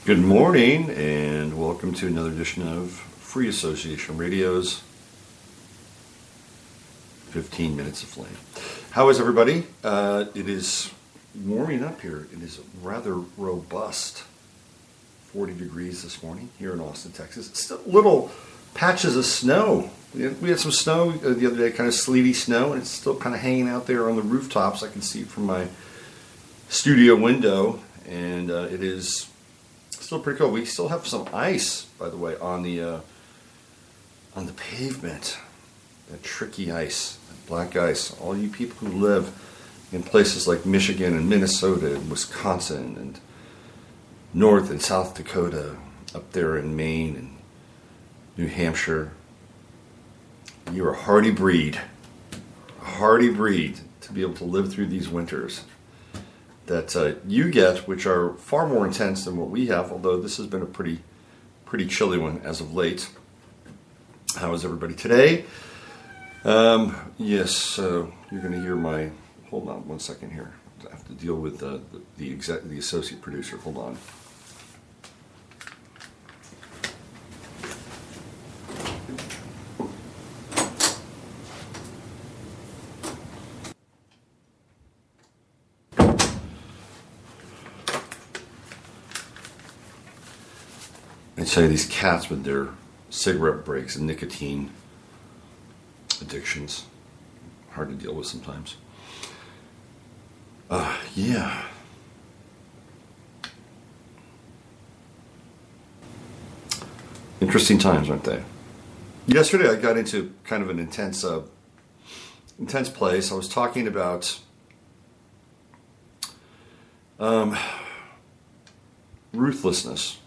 Good morning and welcome to another edition of Free Association Radio's 15 Minutes of Flame. How is everybody? It is warming up here. It is rather robust. 40 degrees this morning here in Austin, Texas. Still little patches of snow. We had some snow the other day, kind of sleety snow, and it's still kind of hanging out there on the rooftops. I can see it from my studio window, and it is still pretty cold. We still have some ice, by the way, on the pavement. That tricky ice, that black ice. All you people who live in places like Michigan and Minnesota and Wisconsin and North and South Dakota, up there in Maine and New Hampshire, you're a hardy breed to be able to live through these winters that you get, which are far more intense than what we have, although this has been a pretty chilly one as of late. How is everybody today? Yes, you're going to hear my... Hold on one second here. I have to deal with the associate producer. Hold on. I tell you, these cats with their cigarette breaks and nicotine addictions, hard to deal with sometimes. Yeah. Interesting times, aren't they? Yesterday I got into kind of an intense place. I was talking about ruthlessness.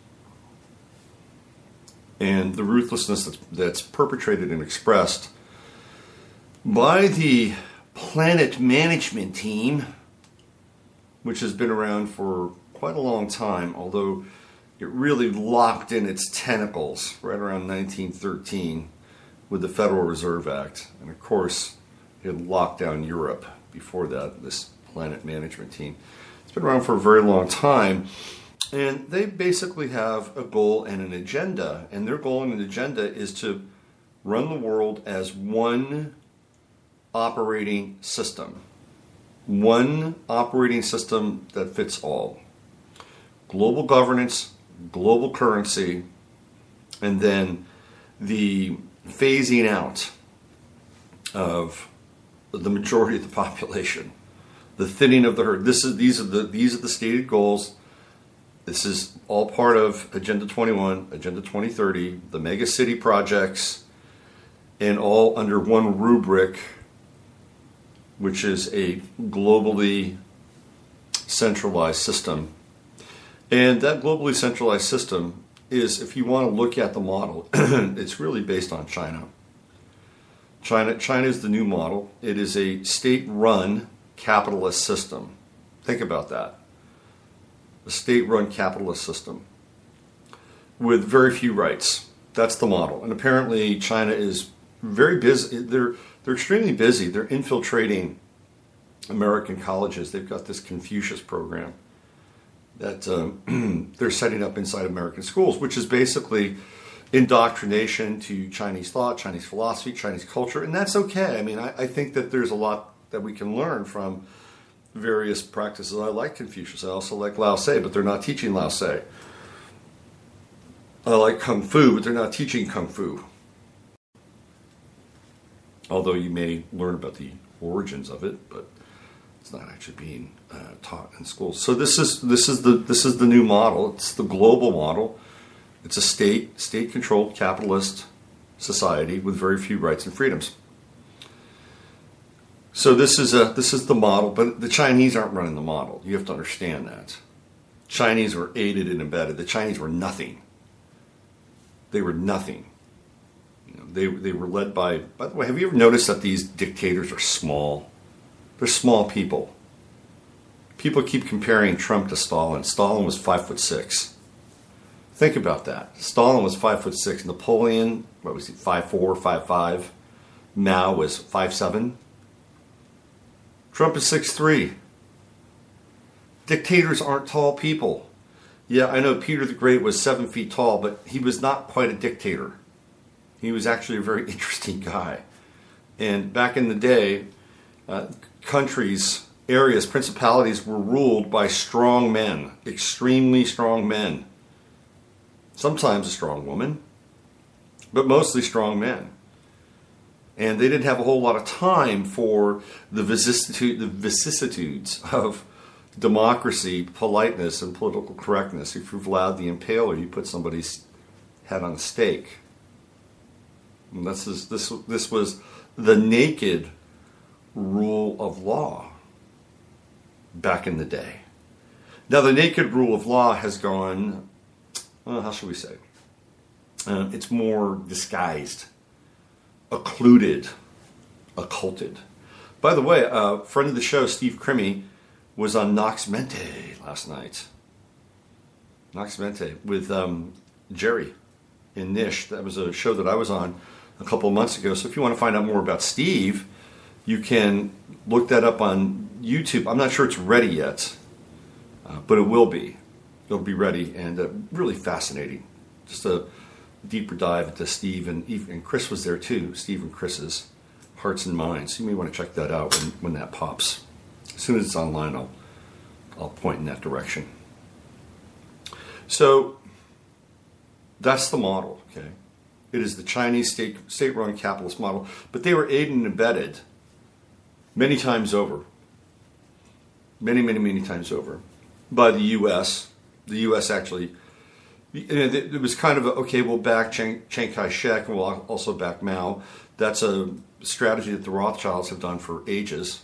And the ruthlessness that's perpetrated and expressed by the planet management team, which has been around for quite a long time, although it really locked in its tentacles right around 1913 with the Federal Reserve Act. And of course, it had locked down Europe before that, this planet management team. It's been around for a very long time. And they basically have a goal and an agenda. And their goal and agenda is to run the world as one operating system. One operating system that fits all. Global governance, global currency, and then the phasing out of the majority of the population. The thinning of the herd. These are the stated goals. This is all part of Agenda 21, Agenda 2030, the mega city projects, and all under one rubric, which is a globally centralized system. And that globally centralized system is, if you want to look at the model, it's really based on China. China is the new model. It is a state-run capitalist system. Think about that. A state-run capitalist system with very few rights. That's the model. And apparently China is very busy. They're extremely busy. They're infiltrating American colleges. They've got this Confucius program that they're setting up inside American schools, which is basically indoctrination to Chinese thought, Chinese philosophy, Chinese culture. And that's okay. I mean, I think that there's a lot that we can learn from various practices. I like Confucius. I also like Lao Tse, but they're not teaching Lao Tse. I like Kung Fu, but they're not teaching Kung Fu. Although you may learn about the origins of it, but it's not actually being taught in schools. So this is the new model. It's the global model. It's a state-controlled capitalist society with very few rights and freedoms. So this is the model, but the Chinese aren't running the model. You have to understand that. Chinese were aided and abetted. The Chinese were nothing. They were nothing. They were led by the way, have you ever noticed that these dictators are small? They're small people. People keep comparing Trump to Stalin. Stalin was 5'6". Think about that. Stalin was 5'6". Napoleon, what was he, 5'4", 5'5". Mao was 5'7". Trump is 6'3". Dictators aren't tall people. Yeah, I know Peter the Great was 7 feet tall, but he was not quite a dictator. He was actually a very interesting guy. And back in the day, countries, areas, principalities were ruled by strong men, extremely strong men. Sometimes a strong woman, but mostly strong men. And they didn't have a whole lot of time for the vicissitudes of democracy, politeness, and political correctness. If you've allowed the impaler, you put somebody's head on a stake. And this was the naked rule of law back in the day. Now, the naked rule of law has gone, how should we say? It's more disguised, occluded, occulted. By the way, a friend of the show, Steve Crimmy, was on Nox Mente last night. Nox Mente with Jerry and Nish. That was a show that I was on a couple of months ago. So if you want to find out more about Steve, you can look that up on YouTube. I'm not sure it's ready yet, but it will be. It'll be ready, and really fascinating. Just a deeper dive into Steve, and Chris was there too. Steve and Chris's Hearts and Minds. You may want to check that out when that pops. As soon as it's online, I'll point in that direction. So that's the model, okay? It is the Chinese state-run capitalist model, but they were aided and abetted many times over, many times over, by the U.S. The U.S. actually, it was kind of okay, we'll back Chiang Kai-shek and we'll also back Mao. That's a strategy that the Rothschilds have done for ages.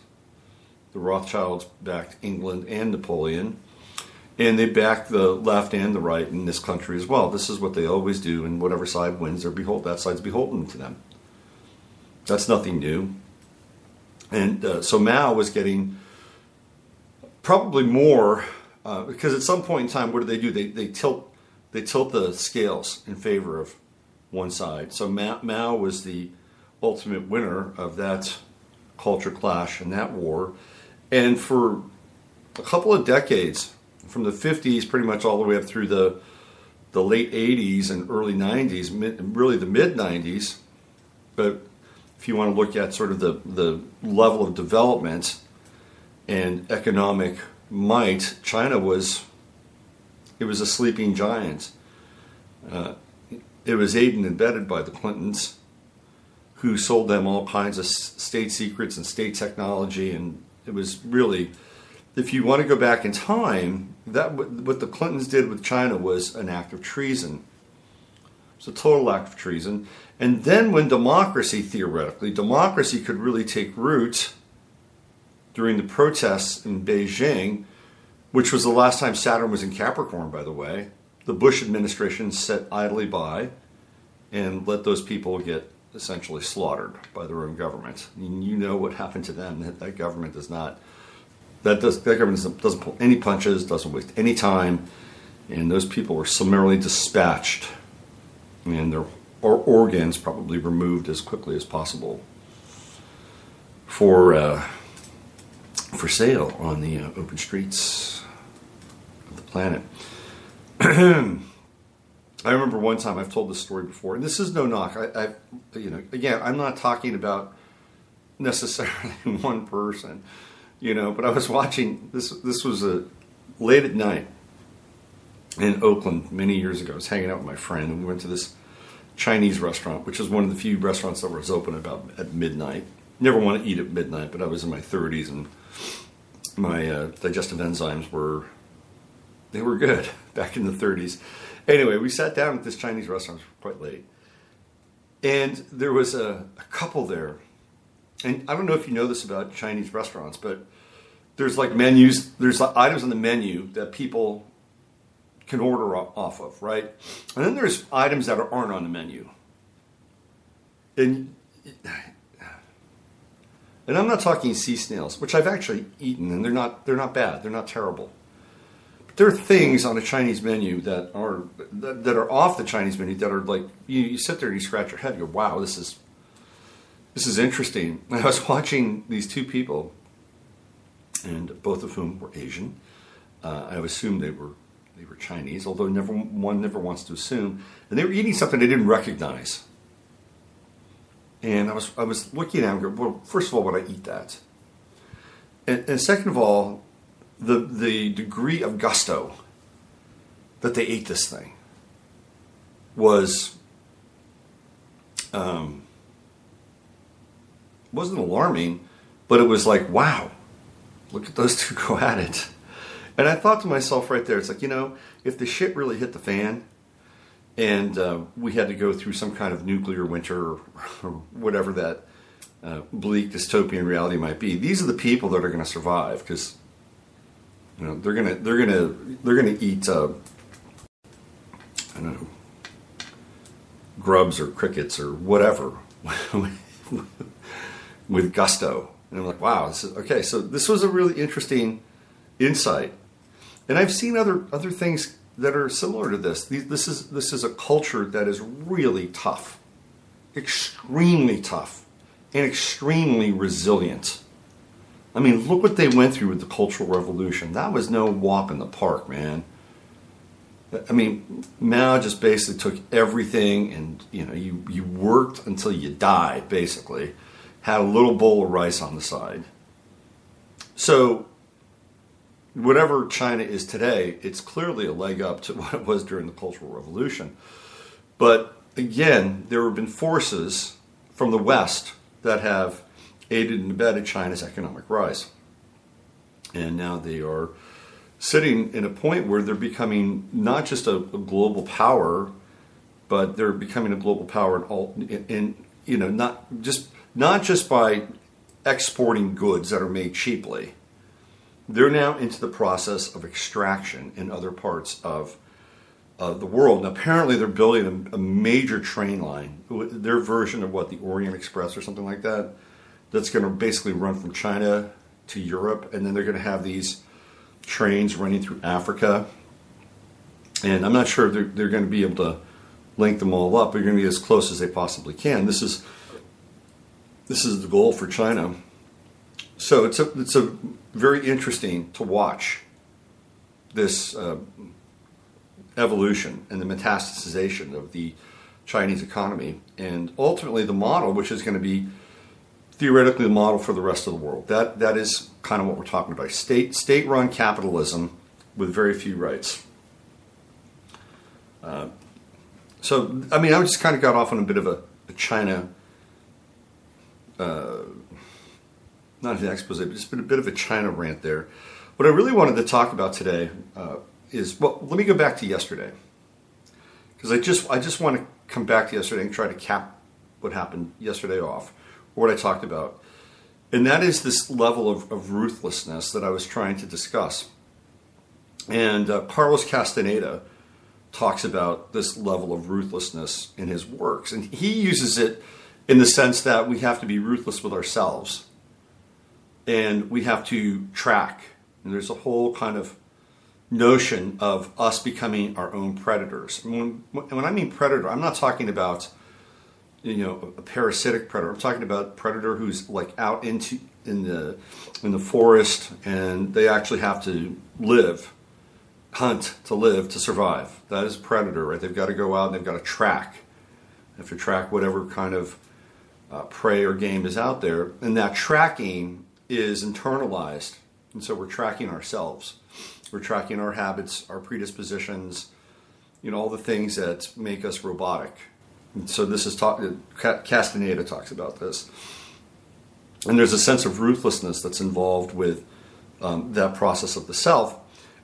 The Rothschilds backed England and Napoleon, and they backed the left and the right in this country as well. This is what they always do, and whatever side wins, that side's beholden to them. That's nothing new. And so Mao was getting probably more, because at some point in time, what do? They tilt the scales in favor of one side. So Mao was the ultimate winner of that culture clash and that war. And for a couple of decades, from the 50s pretty much all the way up through the late 80s and early 90s, really the mid-90s, but if you want to look at sort of the level of development and economic might, China was a sleeping giant. It was aided and abetted by the Clintons, who sold them all kinds of state secrets and state technology, and it was really, if you want to go back in time, what the Clintons did with China was an act of treason. It's a total act of treason. And then when democracy could really take root during the protests in Beijing, which was the last time Saturn was in Capricorn, by the way, the Bush administration sat idly by and let those people get essentially slaughtered by their own government. And you know what happened to them. That government doesn't pull any punches, doesn't waste any time, and those people were summarily dispatched and their organs probably removed as quickly as possible for sale on the open streets of the planet. I remember one time, I've told this story before, and this is no knock. Again, I'm not talking about necessarily one person, but I was watching, this was late at night in Oakland many years ago. I was hanging out with my friend, and we went to this Chinese restaurant, which is one of the few restaurants that was open at midnight. Never want to eat at midnight, but I was in my 30s, and my digestive enzymes were good back in the 30s. Anyway, we sat down at this Chinese restaurant quite late, and there was a couple there. And I don't know if you know this about Chinese restaurants, but there's like menus, there's like items on the menu that people can order off of, right? And then there's items that aren't on the menu. And I'm not talking sea snails, which I've actually eaten, and they're not bad, they're not terrible. But there are things on a Chinese menu that are off the Chinese menu that are like, you sit there and you scratch your head and go, wow, this is interesting. And I was watching these two people, and both of whom were Asian. I assumed they were they were Chinese, although one never wants to assume. And they were eating something they didn't recognize. And I was looking at it and going, well, first of all, would I eat that? And second of all, the degree of gusto that they ate this thing wasn't alarming, but it was like, wow, look at those two go at it. And I thought to myself right there, it's like, if the shit really hit the fan and we had to go through some kind of nuclear winter or whatever that bleak dystopian reality might be, these are the people that are going to survive, because they're gonna eat I don't know, grubs or crickets or whatever with gusto. And I'm like, wow, okay. So this was a really interesting insight, and I've seen other things that are similar to this. This is a culture that is really tough, extremely tough, and extremely resilient. I mean, look what they went through with the Cultural Revolution. That was no walk in the park, man. I mean, Mao just basically took everything, and you worked until you died, basically. Had a little bowl of rice on the side. So, whatever China is today, it's clearly a leg up to what it was during the Cultural Revolution. But again, there have been forces from the West that have aided and abetted China's economic rise. And now they are sitting in a point where they're becoming not just a global power, but they're becoming a global power not just by exporting goods that are made cheaply. They're now into the process of extraction in other parts of the world. And apparently they're building a major train line, their version of the Orient Express or something like that, that's going to basically run from China to Europe, and then they're going to have these trains running through Africa. And I'm not sure they're going to be able to link them all up, but they're going to be as close as they possibly can. This is the goal for China. So it's a very interesting to watch this evolution and the metastasization of the Chinese economy, and ultimately the model, which is going to be theoretically the model for the rest of the world. That is kind of what we're talking about. State-run capitalism with very few rights. So, I mean, I just kind of got off on a bit of a China, not an expose, but just been a bit of a China rant there. What I really wanted to talk about today is, well, let me go back to yesterday, because I just want to come back to yesterday and try to cap what happened yesterday off, or what I talked about. And that is this level of ruthlessness that I was trying to discuss. And Carlos Castaneda talks about this level of ruthlessness in his works. And he uses it in the sense that we have to be ruthless with ourselves. And we have to track. And there's a whole kind of notion of us becoming our own predators. And when I mean predator, I'm not talking about a parasitic predator. I'm talking about a predator who's like out in the forest, and they actually have to hunt to live, to survive. That is a predator, right? They've got to go out and they've got to track. They have to track whatever kind of prey or game is out there, and that tracking is internalized. And so we're tracking ourselves. We're tracking our habits, our predispositions, all the things that make us robotic. And so this is Castaneda talks about this. And there's a sense of ruthlessness that's involved with that process of the self.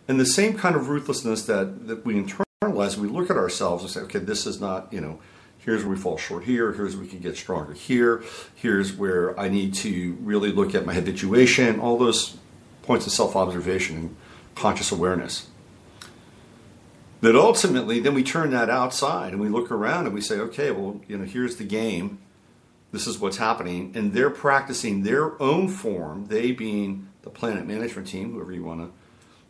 And the same kind of ruthlessness that we internalize, we look at ourselves and say, okay, this is not, here's where we fall short here, here's where we can get stronger here, here's where I need to really look at my habituation, all those points of self-observation and conscious awareness. That ultimately, then we turn that outside and we look around and we say, okay, well, here's the game. This is what's happening. And they're practicing their own form, they being the planet management team, whoever you want to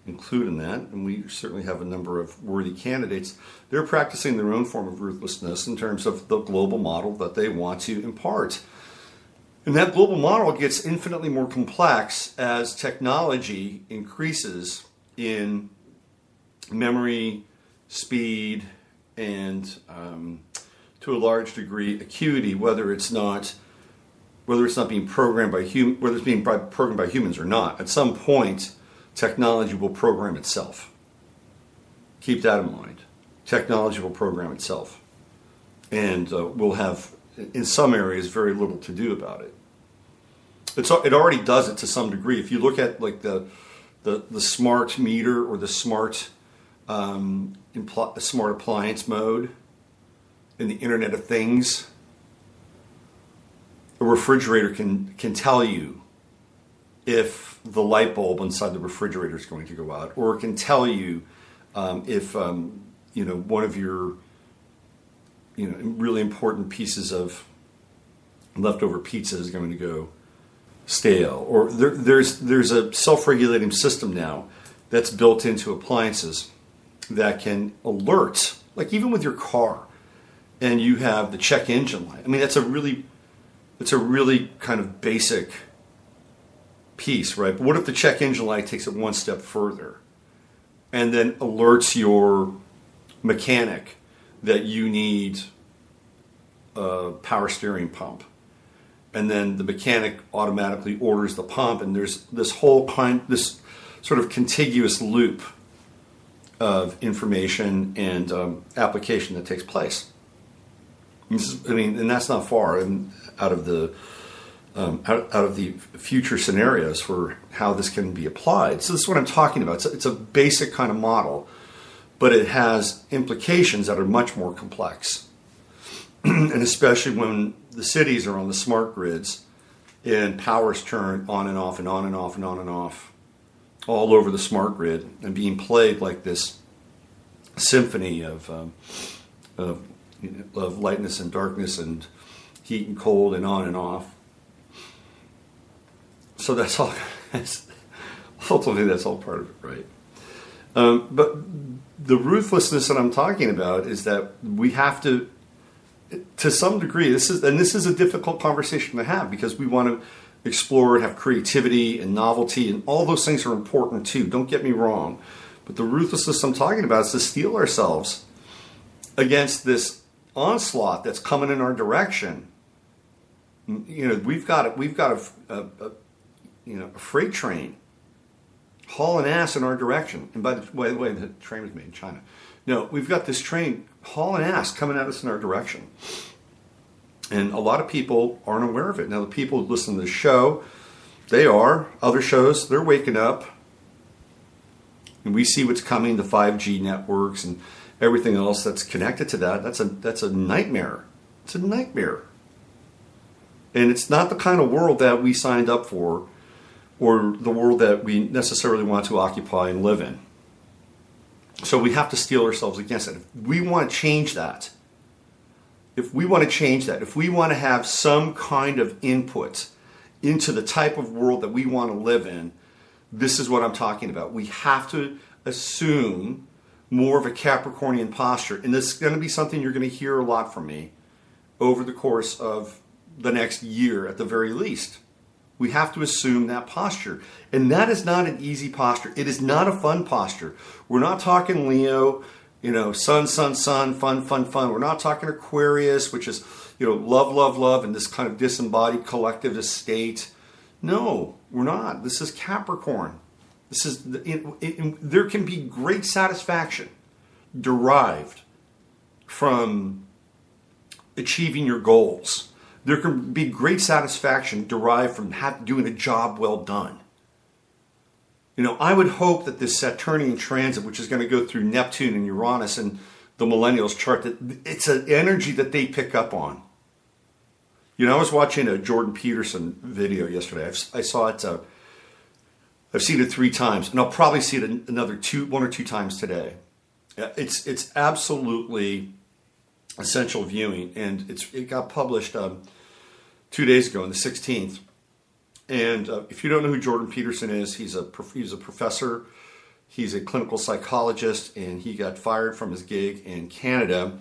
include in that. And we certainly have a number of worthy candidates. They're practicing their own form of ruthlessness in terms of the global model that they want to impart. And that global model gets infinitely more complex as technology increases in memory, speed, and to a large degree acuity, whether it's being programmed by whether it's being programmed by humans or not. At some point, technology will program itself. Keep that in mind. Technology will program itself, and we'll have, in some areas, very little to do about it. It already does it to some degree. If you look at like the smart meter or the smart smart appliance mode in the Internet of Things, a refrigerator can tell you if the light bulb inside the refrigerator is going to go out, or it can tell you if one of your really important pieces of leftover pizza is going to go stale. Or there's a self-regulating system now that's built into appliances that can alert, like even with your car, and you have the check engine light. I mean, it's a really kind of basic piece, right? But what if the check engine light takes it one step further and then alerts your mechanic that you need a power steering pump, and then the mechanic automatically orders the pump, and there's this sort of contiguous loop of information and application that takes place. And that's not far out of the future scenarios for how this can be applied. So this is what I'm talking about. It's a basic kind of model, but it has implications that are much more complex. And especially when the cities are on the smart grids and power's turned on and off and on and off and on and off all over the smart grid and being played like this symphony of lightness and darkness and heat and cold and on and off. So that's all. Ultimately, that's all part of it, right? But the ruthlessness that I'm talking about is that we have to some degree, this is a difficult conversation to have, because we want to explore and have creativity and novelty, and all those things are important too. Don't get me wrong. But the ruthlessness I'm talking about is to steel ourselves against this onslaught that's coming in our direction. We've got a freight train hauling ass in our direction. And by the way, the train was made in China. No, we've got this train hauling ass coming at us in our direction. And a lot of people aren't aware of it. Now, the people who listen to the show, they are. Other shows, they're waking up. And we see what's coming, the 5G networks and everything else that's connected to that. That's a nightmare. It's a nightmare. And it's not the kind of world that we signed up for, or the world that we necessarily want to occupy and live in. So we have to steel ourselves against it. If we want to change that, if we want to have some kind of input into the type of world that we want to live in, this is what I'm talking about. We have to assume more of a Capricornian posture. And this is going to be something you're going to hear a lot from me over the course of the next year at the very least. We have to assume that posture. And that is not an easy posture. It is not a fun posture. We're not talking Leo, sun, fun. We're not talking Aquarius, which is, love, and this kind of disembodied collectivist state. No, we're not. This is Capricorn. This is there can be great satisfaction derived from achieving your goals. There can be great satisfaction derived from doing a job well done. I would hope that this Saturnian transit, which is going to go through Neptune and Uranus and the millennials chart, that it's an energy that they pick up on. I was watching a Jordan Peterson video yesterday. I saw it. I've seen it 3 times, and I'll probably see it another 1 or 2 times today. It's absolutely essential viewing, and it got published 2 days ago on the 16th. And if you don't know who Jordan Peterson is, he's a professor. He's a clinical psychologist, and he got fired from his gig in Canada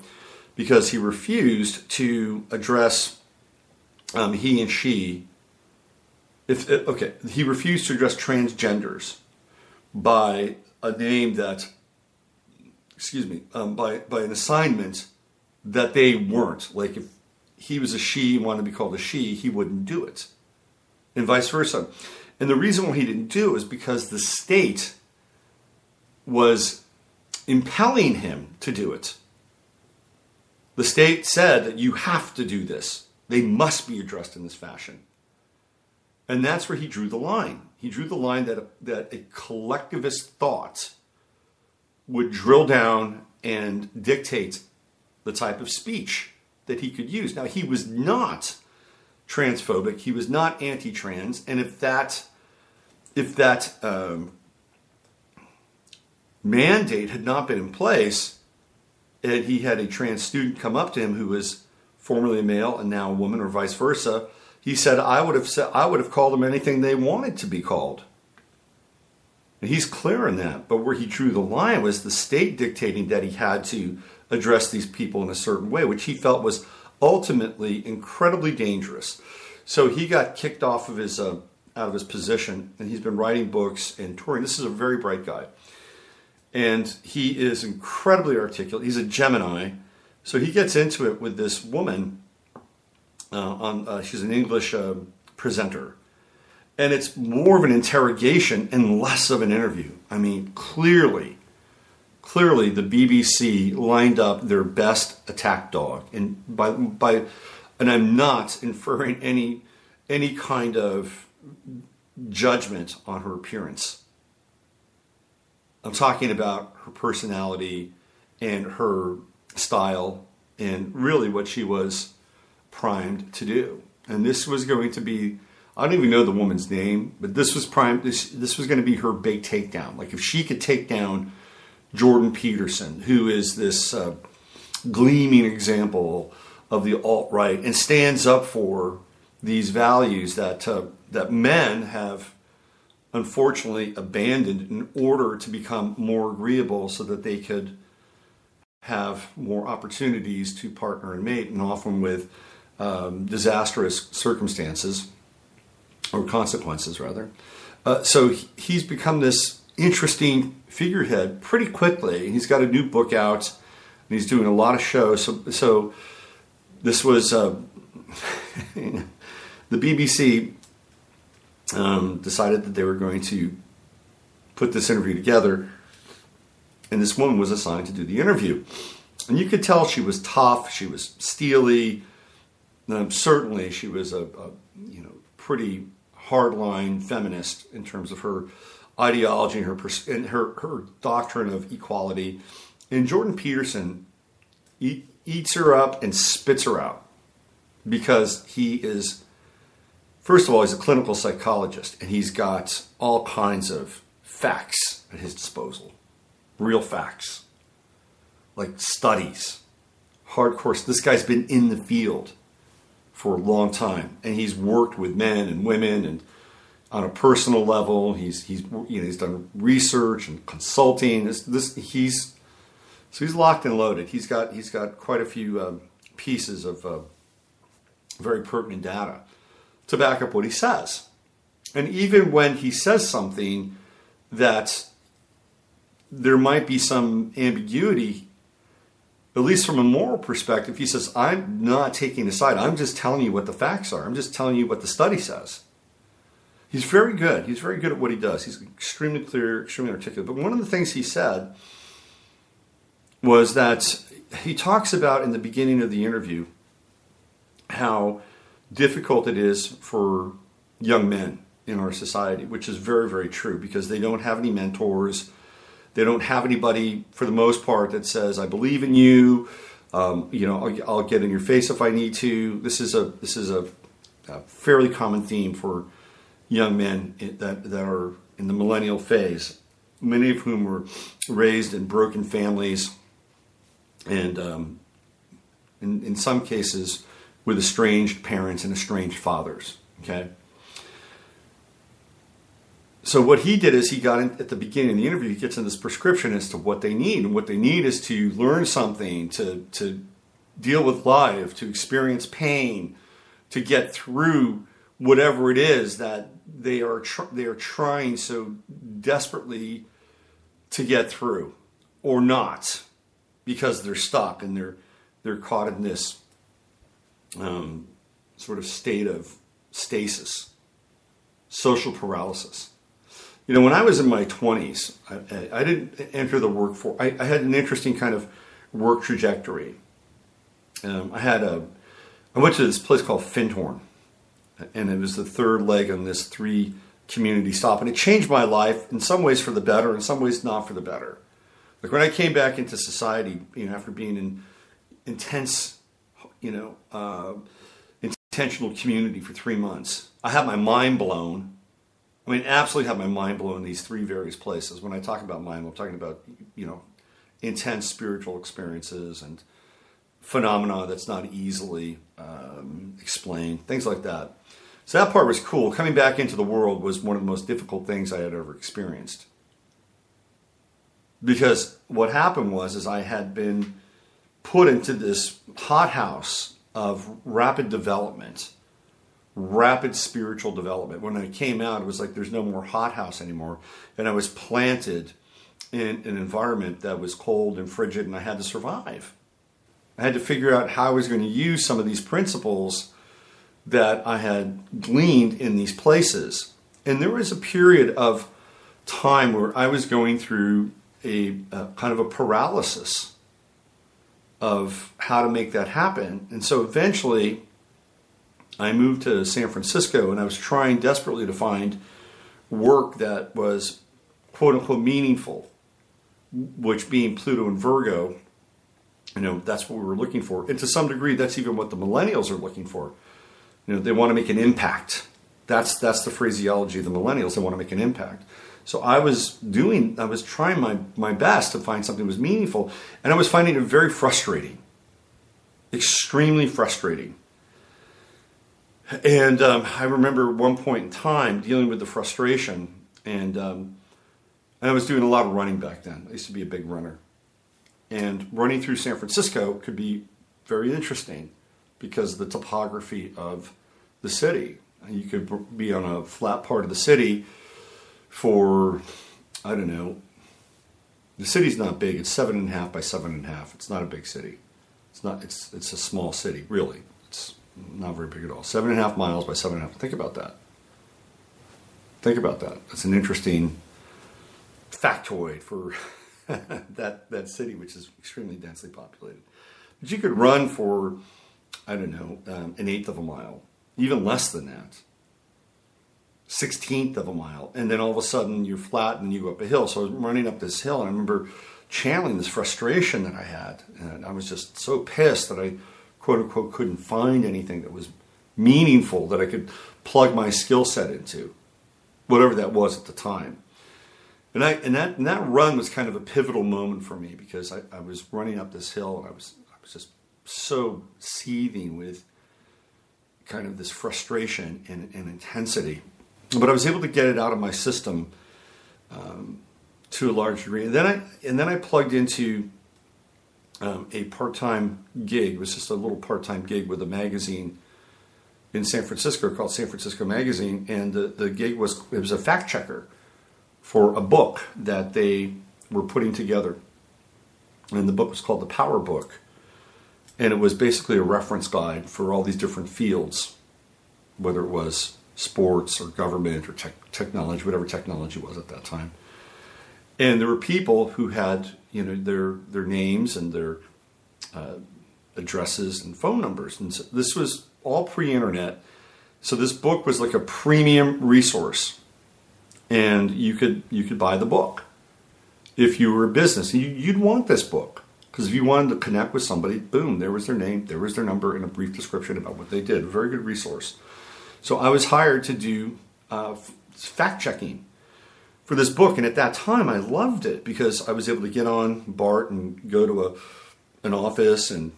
because he refused to address he and she. He refused to address transgenders by a name that by an assignment that they weren't. Like if he was a she and wanted to be called a she, he wouldn't do it, and vice versa. And the reason why he didn't do it is because the state was impelling him to do it. The state said that you have to do this. They must be addressed in this fashion. And that's where he drew the line. He drew the line that a collectivist thought would drill down and dictate the type of speech that he could use. Now, he was not transphobic. He was not anti-trans. And if that mandate had not been in place, and he had a trans student come up to him who was formerly a male and now a woman, or vice versa, he said, I would have called them anything they wanted to be called. And he's clear in that. But where he drew the line was the state dictating that he had to address these people in a certain way, which he felt was ultimately incredibly dangerous. So he got kicked off of his out of his position, and he's been writing books and touring. This is a very bright guy. And he is incredibly articulate. He's a Gemini. So he gets into it with this woman. She's an English presenter. And it's more of an interrogation and less of an interview. I mean, clearly the BBC lined up their best attack dog. And and I'm not inferring any kind of judgment on her appearance. I'm talking about her personality and her style and really what she was primed to do. And this was going to be, I don't even know the woman's name, but this was primed. This was going to be her big takedown. Like if she could take down Jordan Peterson, who is this gleaming example of the alt-right and stands up for these values that men have unfortunately abandoned in order to become more agreeable so that they could have more opportunities to partner and mate, and often with disastrous circumstances or consequences rather. So he's become this interesting figurehead pretty quickly. He's got a new book out and he's doing a lot of shows. So this was the BBC decided that they were going to put this interview together, and this woman was assigned to do the interview. And you could tell she was tough, she was steely. Certainly, she was a pretty hardline feminist in terms of her ideology and her doctrine of equality. And Jordan Peterson eats her up and spits her out because he is. First of all, he's a clinical psychologist, and he's got all kinds of facts at his disposal. Real facts. Like studies. Hardcore. This guy's been in the field for a long time, and he's worked with men and women, and on a personal level, he's done research and consulting. He's locked and loaded. He's got quite a few pieces of very pertinent data to back up what he says. And even when he says something that there might be some ambiguity, at least from a moral perspective, he says, I'm not taking a side. I'm just telling you what the facts are. I'm just telling you what the study says. He's very good. He's very good at what he does. He's extremely clear, extremely articulate. But one of the things he said was that he talks about in the beginning of the interview how difficult it is for young men in our society, which is very, very true, because they don't have any mentors. They don't have anybody, for the most part, that says, I believe in you. I'll get in your face if I need to. This is a fairly common theme for young men that are in the millennial phase, many of whom were raised in broken families and in some cases with estranged parents and estranged fathers. Okay. So what he did is he got in, at the beginning of the interview, he gets in this prescription as to what they need. And what they need is to learn something, to deal with life, to experience pain, to get through whatever it is that they are trying so desperately to get through, or not. because they're stuck and they're caught in this sort of state of stasis, social paralysis. You know, when I was in my 20s, I didn't enter the workforce. I had an interesting kind of work trajectory. I went to this place called Findhorn, and it was the third leg on this 3 community stop, and it changed my life in some ways for the better, in some ways not for the better. Like when I came back into society, you know, after being in intense, intentional community for 3 months, I had my mind blown. I mean, absolutely had my mind blown in these 3 various places. When I talk about mind, I'm talking about, you know, intense spiritual experiences and phenomena that's not easily explained, things like that. So that part was cool. Coming back into the world was one of the most difficult things I had ever experienced. Because what happened was I had been put into this hothouse of rapid development, rapid spiritual development. When I came out, it was like there's no more hothouse anymore. And I was planted in an environment that was cold and frigid, and I had to survive. I had to figure out how I was going to use some of these principles that I had gleaned in these places. And there was a period of time where I was going through a kind of a paralysis of how to make that happen. And so eventually I moved to San Francisco, and I was trying desperately to find work that was quote unquote meaningful, which being Pluto and Virgo, you know, that's what we were looking for. And to some degree, that's even what the millennials are looking for. You know, they want to make an impact. That's the phraseology of the millennials. They want to make an impact. So I was trying my best to find something that was meaningful, and I was finding it very frustrating, extremely frustrating. And I remember one point in time dealing with the frustration, and I was doing a lot of running back then. I used to be a big runner. And running through San Francisco could be very interesting because of the topography of the city. You could be on a flat part of the city for, I don't know, the city's not big. It's 7.5 by 7.5. It's not a big city. It's a small city, really. It's not very big at all. 7.5 miles by 7.5. Think about that. Think about that. It's an interesting factoid for that city, which is extremely densely populated. But you could run for, I don't know, 1/8 of a mile, even less than that, 1/16 of a mile, and then all of a sudden you're flat and you go up a hill. So I was running up this hill, and I remember channeling this frustration that I had, and I was just so pissed that I, quote unquote, couldn't find anything that was meaningful that I could plug my skill set into, whatever that was at the time. And that run was kind of a pivotal moment for me, because I was running up this hill, and I was just so seething with kind of this frustration and intensity. But I was able to get it out of my system to a large degree. And then I plugged into a part-time gig. It was just a little part-time gig with a magazine in San Francisco called San Francisco Magazine, and the gig was a fact checker for a book that they were putting together. And the book was called The Power Book. And it was basically a reference guide for all these different fields, whether it was sports or government or technology, whatever technology was at that time. And there were people who had, you know, their names and their addresses and phone numbers. And so this was all pre-internet. So this book was like a premium resource. And you could buy the book if you were a business. You'd want this book, because if you wanted to connect with somebody, boom, there was their name, there was their number, and a brief description about what they did. A very good resource. So I was hired to do fact-checking for this book. And at that time, I loved it, because I was able to get on BART and go to an office and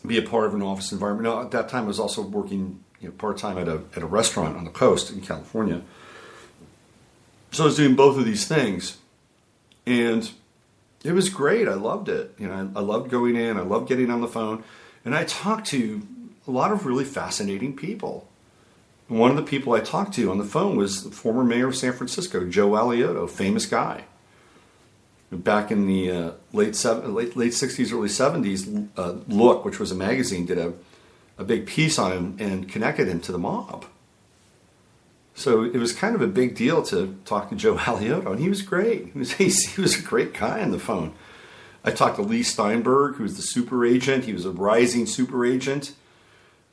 be a part of an office environment. Now, at that time, I was also working, you know, part-time at a restaurant on the coast in California. So I was doing both of these things, and it was great. I loved it. You know, I loved going in. I loved getting on the phone, and I talked to a lot of really fascinating people. And one of the people I talked to on the phone was the former mayor of San Francisco, Joe Alioto, famous guy. back in the late 60s, early 70s, Look, which was a magazine, did a big piece on him and connected him to the mob. So it was kind of a big deal to talk to Joe Alioto, and he was great. He was a great guy on the phone. I talked to Lee Steinberg, who was the super agent. He was a rising super agent.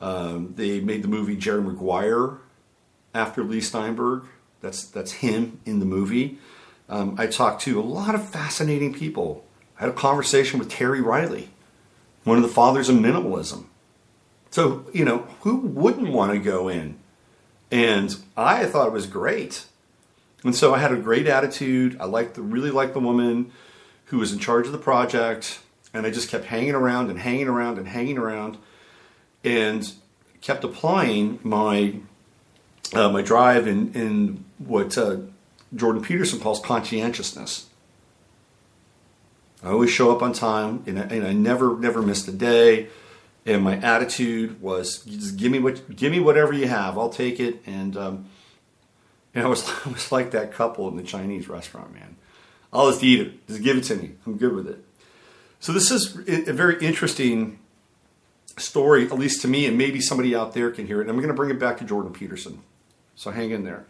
They made the movie Jerry Maguire after Lee Steinberg. That's him in the movie. I talked to a lot of fascinating people. I had a conversation with Terry Riley, one of the fathers of minimalism. So, who wouldn't want to go in? And I thought it was great. And so I had a great attitude. I really liked the woman who was in charge of the project. And I just kept hanging around and hanging around and hanging around, and kept applying my my drive in what Jordan Peterson calls conscientiousness. I always show up on time, and I never missed a day. And my attitude was, just give me whatever you have, I'll take it. And I was like that couple in the Chinese restaurant, man. I'll just eat it. Just give it to me. I'm good with it. So this is a very interesting story, at least to me, and maybe somebody out there can hear it. And I'm going to bring it back to Jordan Peterson. So hang in there.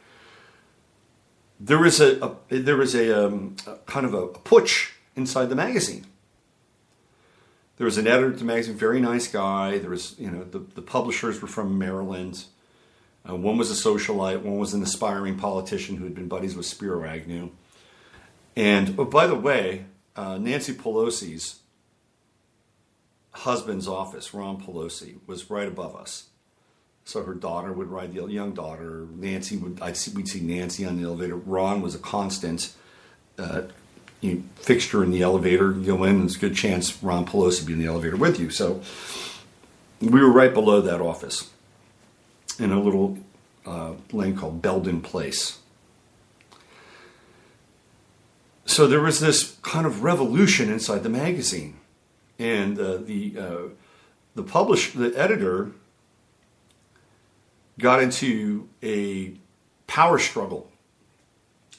There was a kind of a putsch inside the magazine. There was an editor at the magazine, very nice guy. There was, the publishers were from Maryland. One was a socialite. One was an aspiring politician who had been buddies with Spiro Agnew. And, by the way, Nancy Pelosi's husband's office, Ron Pelosi, was right above us. So her daughter would ride the young daughter. We'd see Nancy on the elevator. Ron was a constant fixture in the elevator. You go in, there's a good chance Ron Pelosi would be in the elevator with you. So we were right below that office in a little lane called Belden Place. So there was this kind of revolution inside the magazine, and the editor got into a power struggle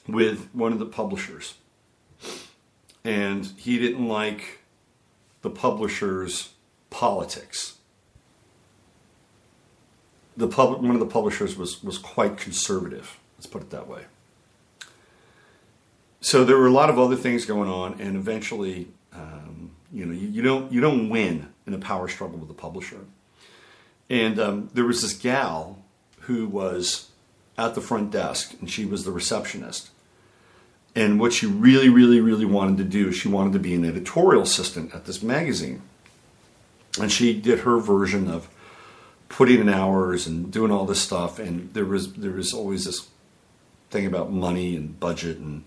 with one of the publishers. And he didn't like the publisher's politics. One of the publishers was quite conservative, let's put it that way. So there were a lot of other things going on, and eventually, you don't win in a power struggle with a publisher. And there was this gal who was at the front desk, and she was the receptionist. And what she really, really, really wanted to do is she wanted to be an editorial assistant at this magazine. And she did her version of putting in hours and doing all this stuff. And there was always this thing about money and budget and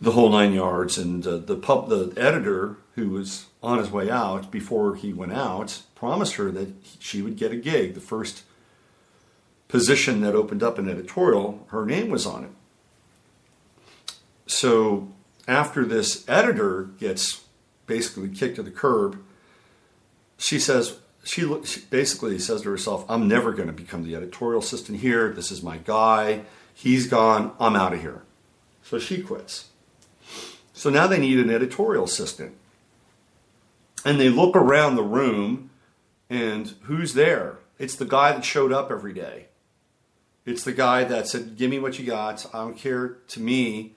the whole 9 yards. And the editor, who was on his way out before he went out, promised her that she would get a gig. The first position that opened up in editorial, her name was on it. So after this editor gets basically kicked to the curb, she basically says to herself, I'm never going to become the editorial assistant here. This is my guy. He's gone. I'm out of here. So she quits. So now they need an editorial assistant. And they look around the room, and who's there? It's the guy that showed up every day. It's the guy that said, give me what you got. I don't care to me.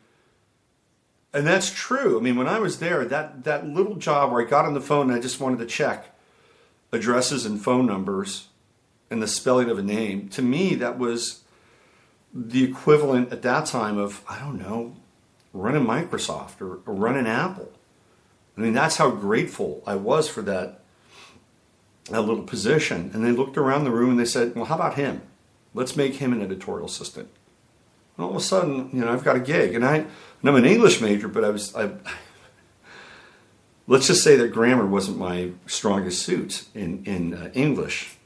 And that's true. I mean, when I was there, that little job where I got on the phone and I just wanted to check addresses and phone numbers and the spelling of a name, to me, that was the equivalent at that time of, I don't know, running Microsoft or running Apple. I mean, that's how grateful I was for that little position. And they looked around the room and they said, well, how about him? Let's make him an editorial assistant. And all of a sudden, I've got a gig. And I'm an English major, but let's just say that grammar wasn't my strongest suit in English.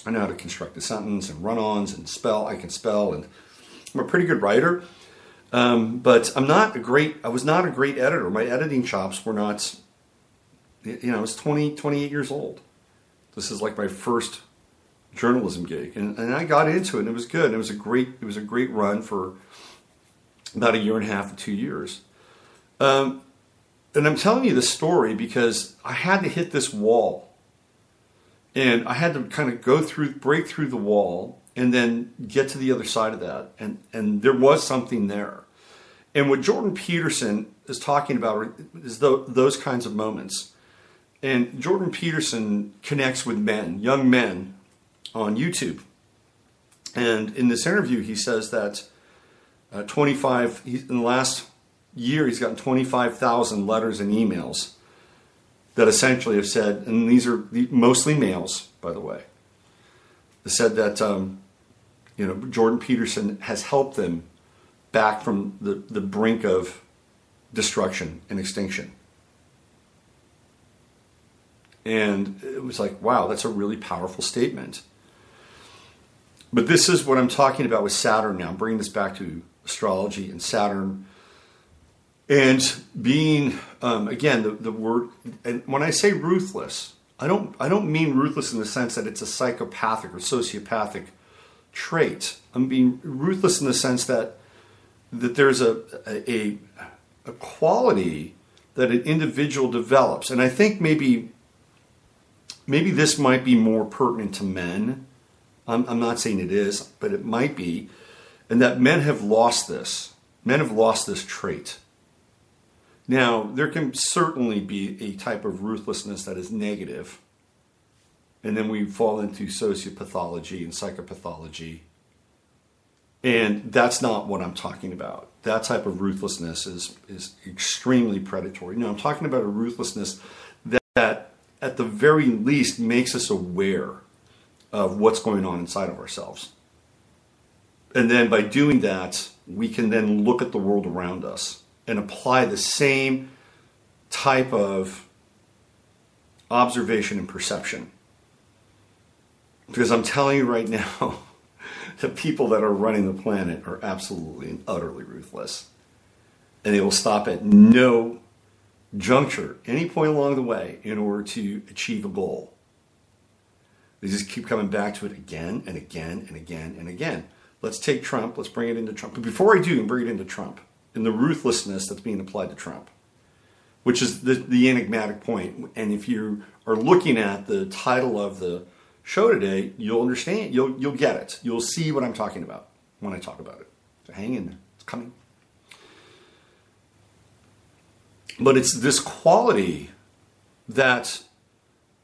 I know how to construct a sentence and run-ons and spell. I can spell, and I'm a pretty good writer. But I was not a great editor. My editing chops were not, I was 28 years old. This is like my first journalism gig. And I got into it, and it was good. It was a great run for about a year and a half to 2 years. And I'm telling you this story because I had to hit this wall. And I had to kind of break through the wall and then get to the other side of that. And there was something there. And what Jordan Peterson is talking about is those kinds of moments. And Jordan Peterson connects with men, young men, on YouTube. And in this interview, he says that in the last year, he's gotten 25,000 letters and emails that essentially have said, and these are mostly males, by the way, said that Jordan Peterson has helped them back from the brink of destruction and extinction. And it was like, wow, that's a really powerful statement. But this is what I'm talking about with Saturn now. I'm bringing this back to astrology and Saturn. And being, again, the word, and when I say ruthless, I don't mean ruthless in the sense that it's a psychopathic or sociopathic trait. I'm being ruthless in the sense that there's a quality that an individual develops. And I think maybe this might be more pertinent to men. I'm not saying it is, but it might be. And that men have lost this. Men have lost this trait. Now, there can certainly be a type of ruthlessness that is negative. And then we fall into sociopathology and psychopathology. And that's not what I'm talking about. That type of ruthlessness is extremely predatory. No, I'm talking about a ruthlessness that at the very least makes us aware of what's going on inside of ourselves. And then by doing that, we can then look at the world around us and apply the same type of observation and perception. Because I'm telling you right now, the people that are running the planet are absolutely and utterly ruthless. And they will stop at no juncture, any point along the way, in order to achieve a goal. They just keep coming back to it again and again and again and again. Let's take Trump. Let's bring it into Trump. But before I do, bring it into Trump and the ruthlessness that's being applied to Trump, which is the enigmatic point. And if you are looking at the title of the show today, you'll understand. You'll get it. You'll see what I'm talking about when I talk about it. So hang in there. It's coming. But it's this quality that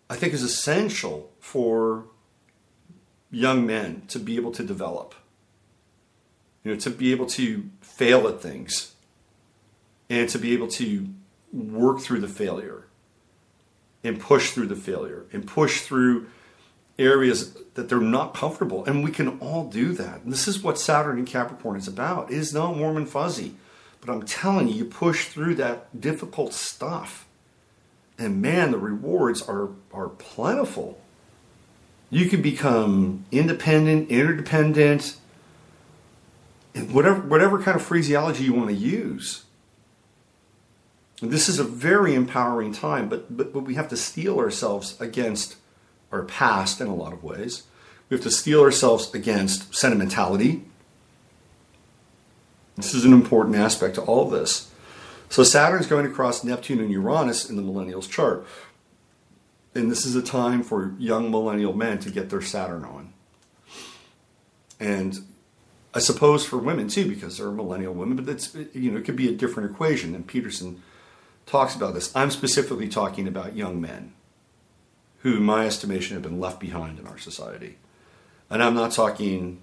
I think is essential for young men to be able to develop. To be able to fail at things and to be able to work through the failure and push through the failure and push through areas that they're not comfortable. And we can all do that. And this is what Saturn in Capricorn is about. It is not warm and fuzzy. But I'm telling you, you push through that difficult stuff. And man, the rewards are plentiful. You can become independent, interdependent, and whatever kind of phraseology you want to use. And this is a very empowering time, but we have to steel ourselves against our past in a lot of ways. We have to steel ourselves against sentimentality. This is an important aspect to all of this. So Saturn's going to cross Neptune and Uranus in the millennials chart. And this is a time for young millennial men to get their Saturn on. And I suppose for women too, because they're millennial women, but it could be a different equation. And Peterson talks about this. I'm specifically talking about young men who, in my estimation, have been left behind in our society. And I'm not talking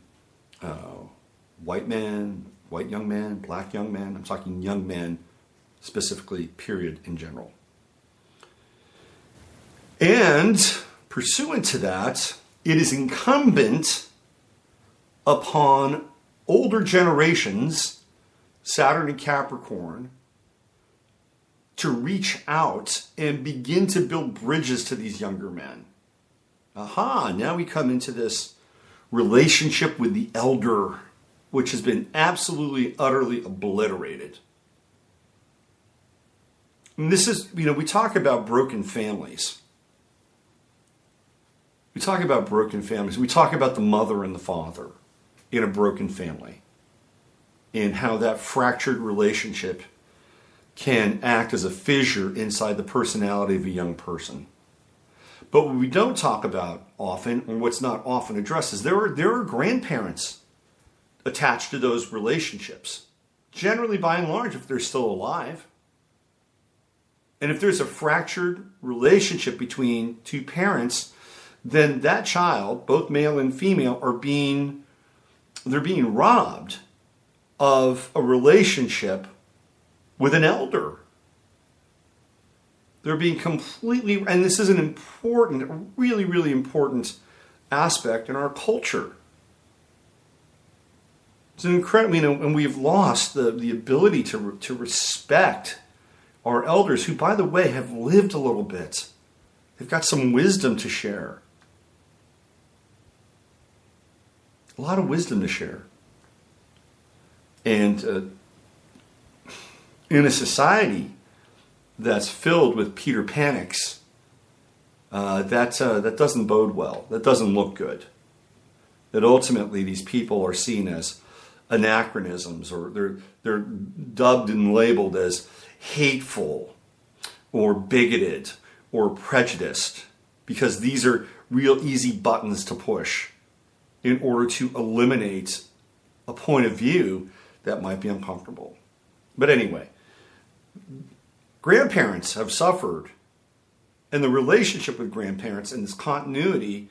white men, white young men, black young men. I'm talking young men specifically, period, in general. And pursuant to that, it is incumbent upon older generations, Saturn and Capricorn, to reach out and begin to build bridges to these younger men. Aha, now we come into this relationship with the elder, which has been absolutely, utterly obliterated. And this is, we talk about broken families. We talk about broken families. We talk about the mother and the father in a broken family and how that fractured relationship can act as a fissure inside the personality of a young person. But what we don't talk about often, or what's not often addressed, is there are grandparents attached to those relationships. Generally, by and large, if they're still alive. And if there's a fractured relationship between two parents, then that child, both male and female, they're being robbed of a relationship with an elder. They're being completely, and this is an important, really, really important aspect in our culture. It's an incredible, and we've lost the ability to respect our elders, who, by the way, have lived a little bit. They've got some wisdom to share. A lot of wisdom to share. And in a society that's filled with Peter Panics, that doesn't bode well. That doesn't look good. That ultimately these people are seen as anachronisms, or they're dubbed and labeled as hateful or bigoted or prejudiced, because these are real easy buttons to push in order to eliminate a point of view that might be uncomfortable. But anyway, grandparents have suffered, and the relationship with grandparents and this continuity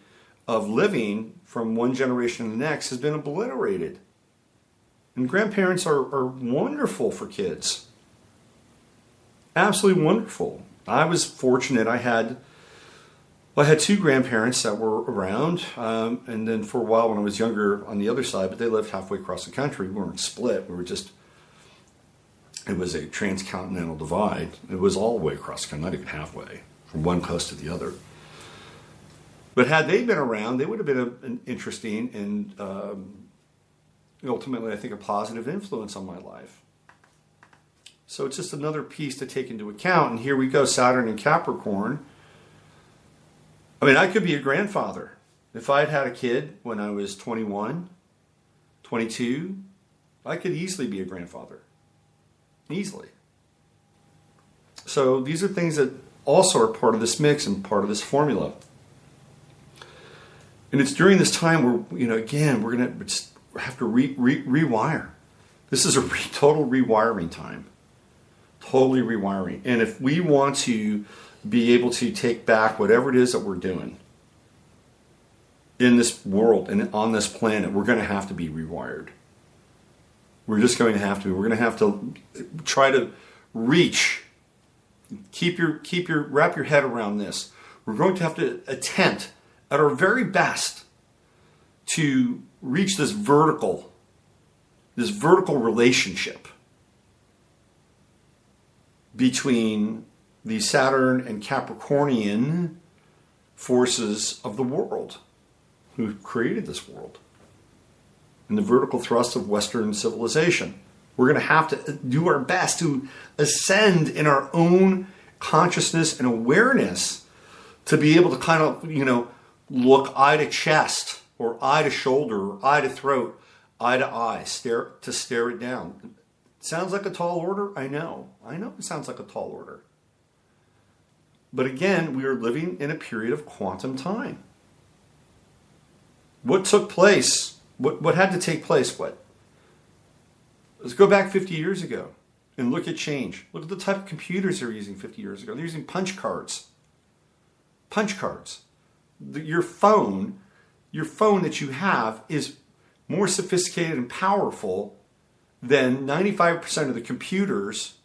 of living from one generation to the next has been obliterated. And grandparents are wonderful for kids. Absolutely wonderful. I was fortunate. I had two grandparents that were around, and then for a while when I was younger on the other side, but they lived halfway across the country. We weren't split. It was a transcontinental divide. It was all the way across the country, not even halfway, from one coast to the other. But had they been around, they would have been an interesting and ultimately, I think, a positive influence on my life. So it's just another piece to take into account. And here we go, Saturn and Capricorn. I mean, I could be a grandfather. If I had a kid when I was 21, 22, I could easily be a grandfather. Easily. So these are things that also are part of this mix and part of this formula. And it's during this time where, again, we're going to have to rewire. This is a total rewiring time. Totally rewiring. And if we want to be able to take back whatever it is that we're doing in this world and on this planet, we're going to have to be rewired. We're just going to have to. We're going to have to try to reach. Wrap your head around this. We're going to have to attempt at our very best to reach this vertical relationship between the Saturn and Capricornian forces of the world who created this world and the vertical thrust of Western civilization. We're going to have to do our best to ascend in our own consciousness and awareness to be able to kind of, look eye to chest or eye to shoulder or eye to throat, eye to eye, stare it down. Sounds like a tall order? I know it sounds like a tall order. But again, we are living in a period of quantum time. What took place? What had to take place? Let's go back 50 years ago and look at change. Look at the type of computers they were using 50 years ago. They're using punch cards. Punch cards. Your phone that you have is more sophisticated and powerful than 95% of the computers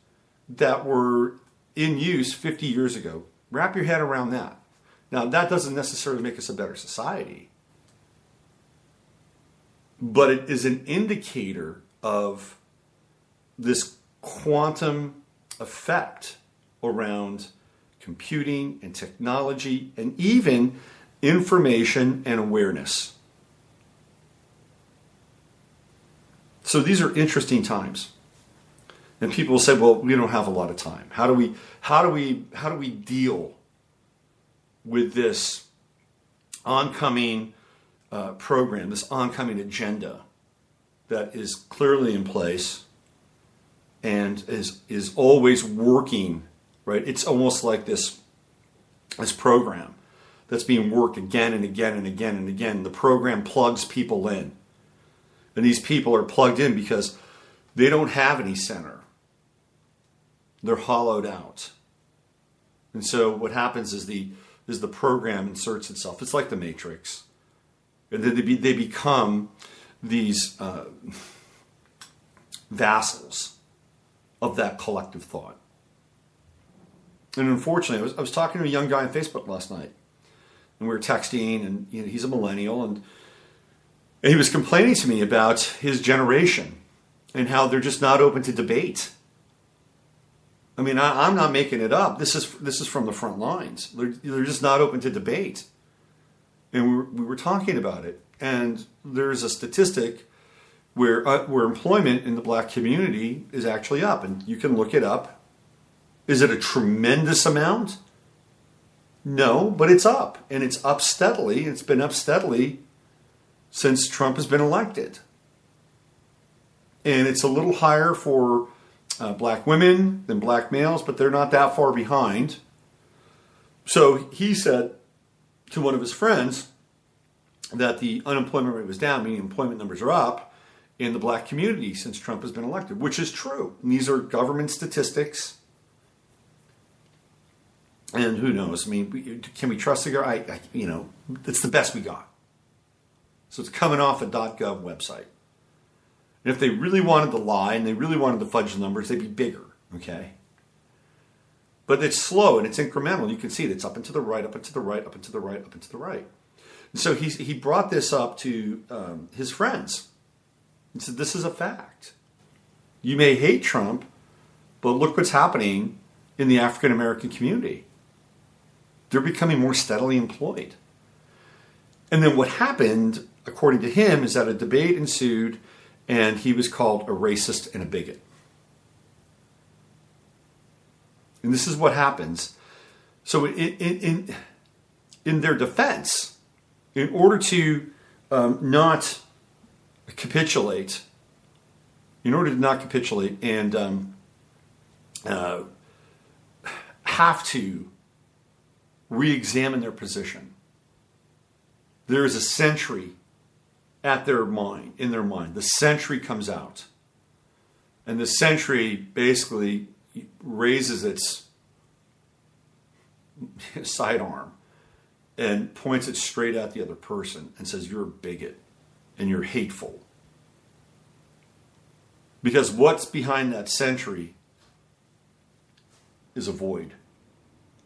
that were in use 50 years ago. Wrap your head around that. Now, that doesn't necessarily make us a better society, but it is an indicator of this quantum effect around computing and technology and even information and awareness. So these are interesting times. And people will say, well, we don't have a lot of time. How do we deal with this oncoming program, this oncoming agenda that is clearly in place and is always working, right? It's almost like this program that's being worked again and again and again and again. The program plugs people in. And these people are plugged in because they don't have any center. They're hollowed out. And so what happens is the program inserts itself. It's like the Matrix. And then they become these vassals of that collective thought. And unfortunately, I was talking to a young guy on Facebook last night. And we were texting, and he's a millennial, and he was complaining to me about his generation and how they're just not open to debate. I mean, I'm not making it up. This is from the front lines. They're just not open to debate. And we were talking about it. And there's a statistic where employment in the black community is actually up. And you can look it up. Is it a tremendous amount? No, but it's up. And it's up steadily. It's been up steadily since Trump has been elected. And it's a little higher for black women than black males, but they're not that far behind. So he said to one of his friends that the unemployment rate was down, meaning employment numbers are up in the black community since Trump has been elected, which is true. And these are government statistics. And who knows? I mean, can we trust the guy? It's the best we got. So it's coming off a .gov website. And if they really wanted to lie and they really wanted to fudge the numbers, they'd be bigger, okay? But it's slow and it's incremental. You can see it. It's up and to the right, up and to the right, up and to the right, up and to the right. And so he brought this up to his friends. He said, this is a fact. You may hate Trump, but look what's happening in the African-American community. They're becoming more steadily employed. And then what happened, according to him, is that a debate ensued and he was called a racist and a bigot. And this is what happens. So in their defense, in order to not capitulate, and have to re-examine their position, there is a sentry in their mind. The sentry comes out. And the sentry basically raises its sidearm and points it straight at the other person and says, you're a bigot and you're hateful. Because what's behind that sentry is a void.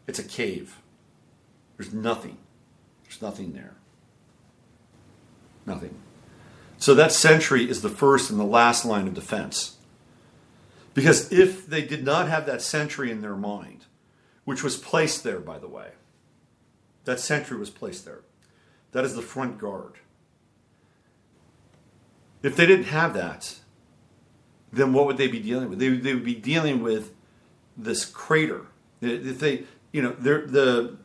It's a cave. There's nothing. There's nothing there. Nothing. So that sentry is the first and the last line of defense. Because if they did not have that sentry in their mind, which was placed there, by the way, that sentry was placed there. That is the front guard. If they didn't have that, then what would they be dealing with? They would be dealing with this crater. If they, the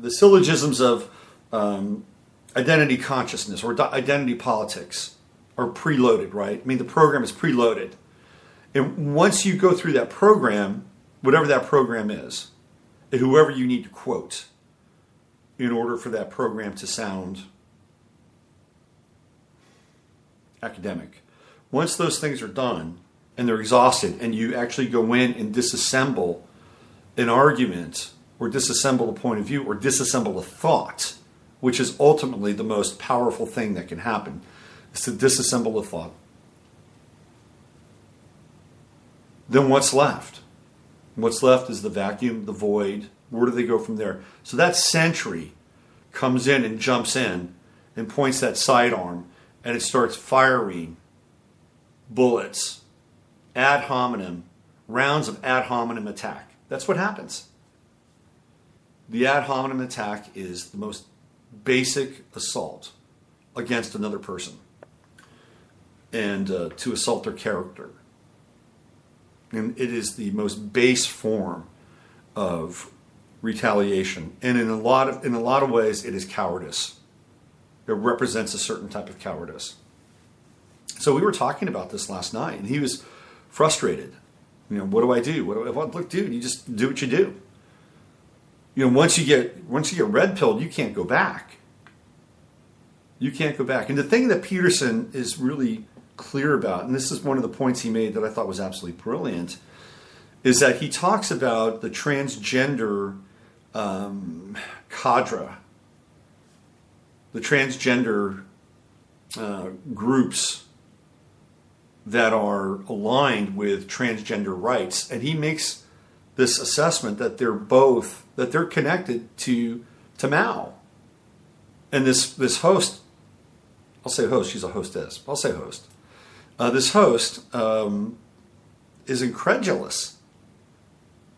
syllogisms of identity consciousness or identity politics are preloaded, right? I mean, the program is preloaded. And once you go through that program, whatever that program is, and whoever you need to quote in order for that program to sound academic, once those things are done and they're exhausted and you actually go in and disassemble an argument or disassemble a point of view or disassemble a thought, which is ultimately the most powerful thing that can happen, is to disassemble a thought. Then what's left? What's left is the vacuum, the void. Where do they go from there? So that sentry comes in and jumps in and points that sidearm, and it starts firing bullets, ad hominem, rounds of ad hominem attack. That's what happens. The ad hominem attack is the most basic assault against another person, and to assault their character. And it is the most base form of retaliation, and in a lot of ways, it is cowardice. It represents a certain type of cowardice. So we were talking about this last night, and he was frustrated What do I do? Look, dude, you just do what you do. Once you get red pilled, you can't go back. You can't go back. And the thing that Peterson is really clear about, and this is one of the points he made that I thought was absolutely brilliant, is that he talks about the transgender cadre, the transgender groups that are aligned with transgender rights, and he makes this assessment that they're connected to Mao. And this host, I'll say host, she's a hostess, I'll say host. This host is incredulous.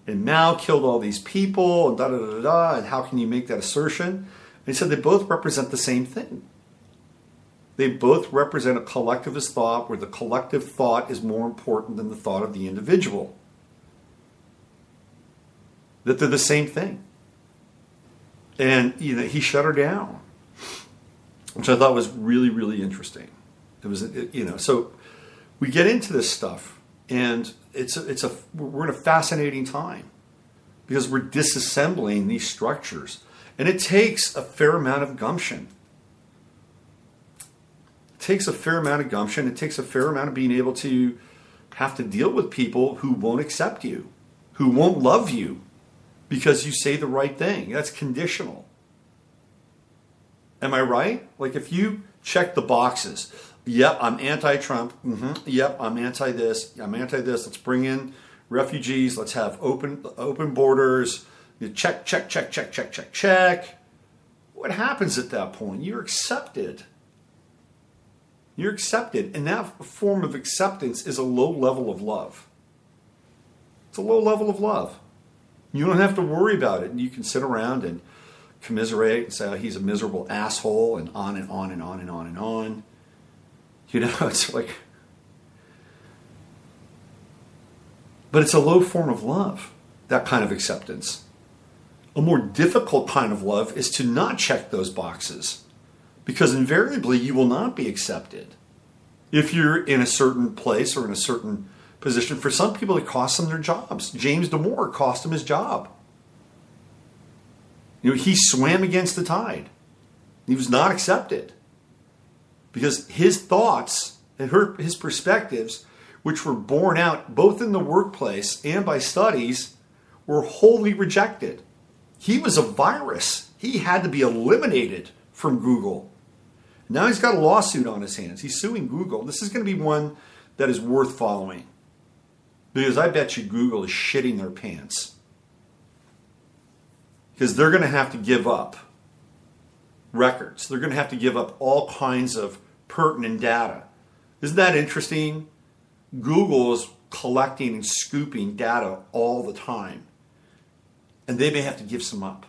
And Mao killed all these people, and da-da-da-da-da, and how can you make that assertion? And he said they both represent the same thing. They both represent a collectivist thought where the collective thought is more important than the thought of the individual. That they're the same thing. And he shut her down, which I thought was really, really interesting. It was, so we get into this stuff, and we're in a fascinating time because we're disassembling these structures, and it takes a fair amount of gumption. It takes a fair amount of gumption. It takes a fair amount of being able to have to deal with people who won't accept you, who won't love you because you say the right thing. That's conditional. Am I right? Like if you check the boxes, yep, I'm anti-Trump. Yep, I'm anti-this. I'm anti-this. Let's bring in refugees. Let's have open borders. You check. What happens at that point? You're accepted. You're accepted. And that form of acceptance is a low level of love. It's a low level of love. You don't have to worry about it. You can sit around and commiserate and say, oh, he's a miserable asshole, and on and on and on and on and on. It's like... But it's a low form of love, that kind of acceptance. A more difficult kind of love is to not check those boxes, because invariably you will not be accepted if you're in a certain place or in a certain position. For some people, it costs them their jobs. James Damore cost him his job. He swam against the tide. He was not accepted because his thoughts and his perspectives, which were borne out both in the workplace and by studies, were wholly rejected. He was a virus. He had to be eliminated from Google. Now he's got a lawsuit on his hands. He's suing Google. This is going to be one that is worth following, because I bet you Google is shitting their pants. Because they're going to have to give up records. They're going to have to give up all kinds of pertinent data. Isn't that interesting? Google is collecting and scooping data all the time. And they may have to give some up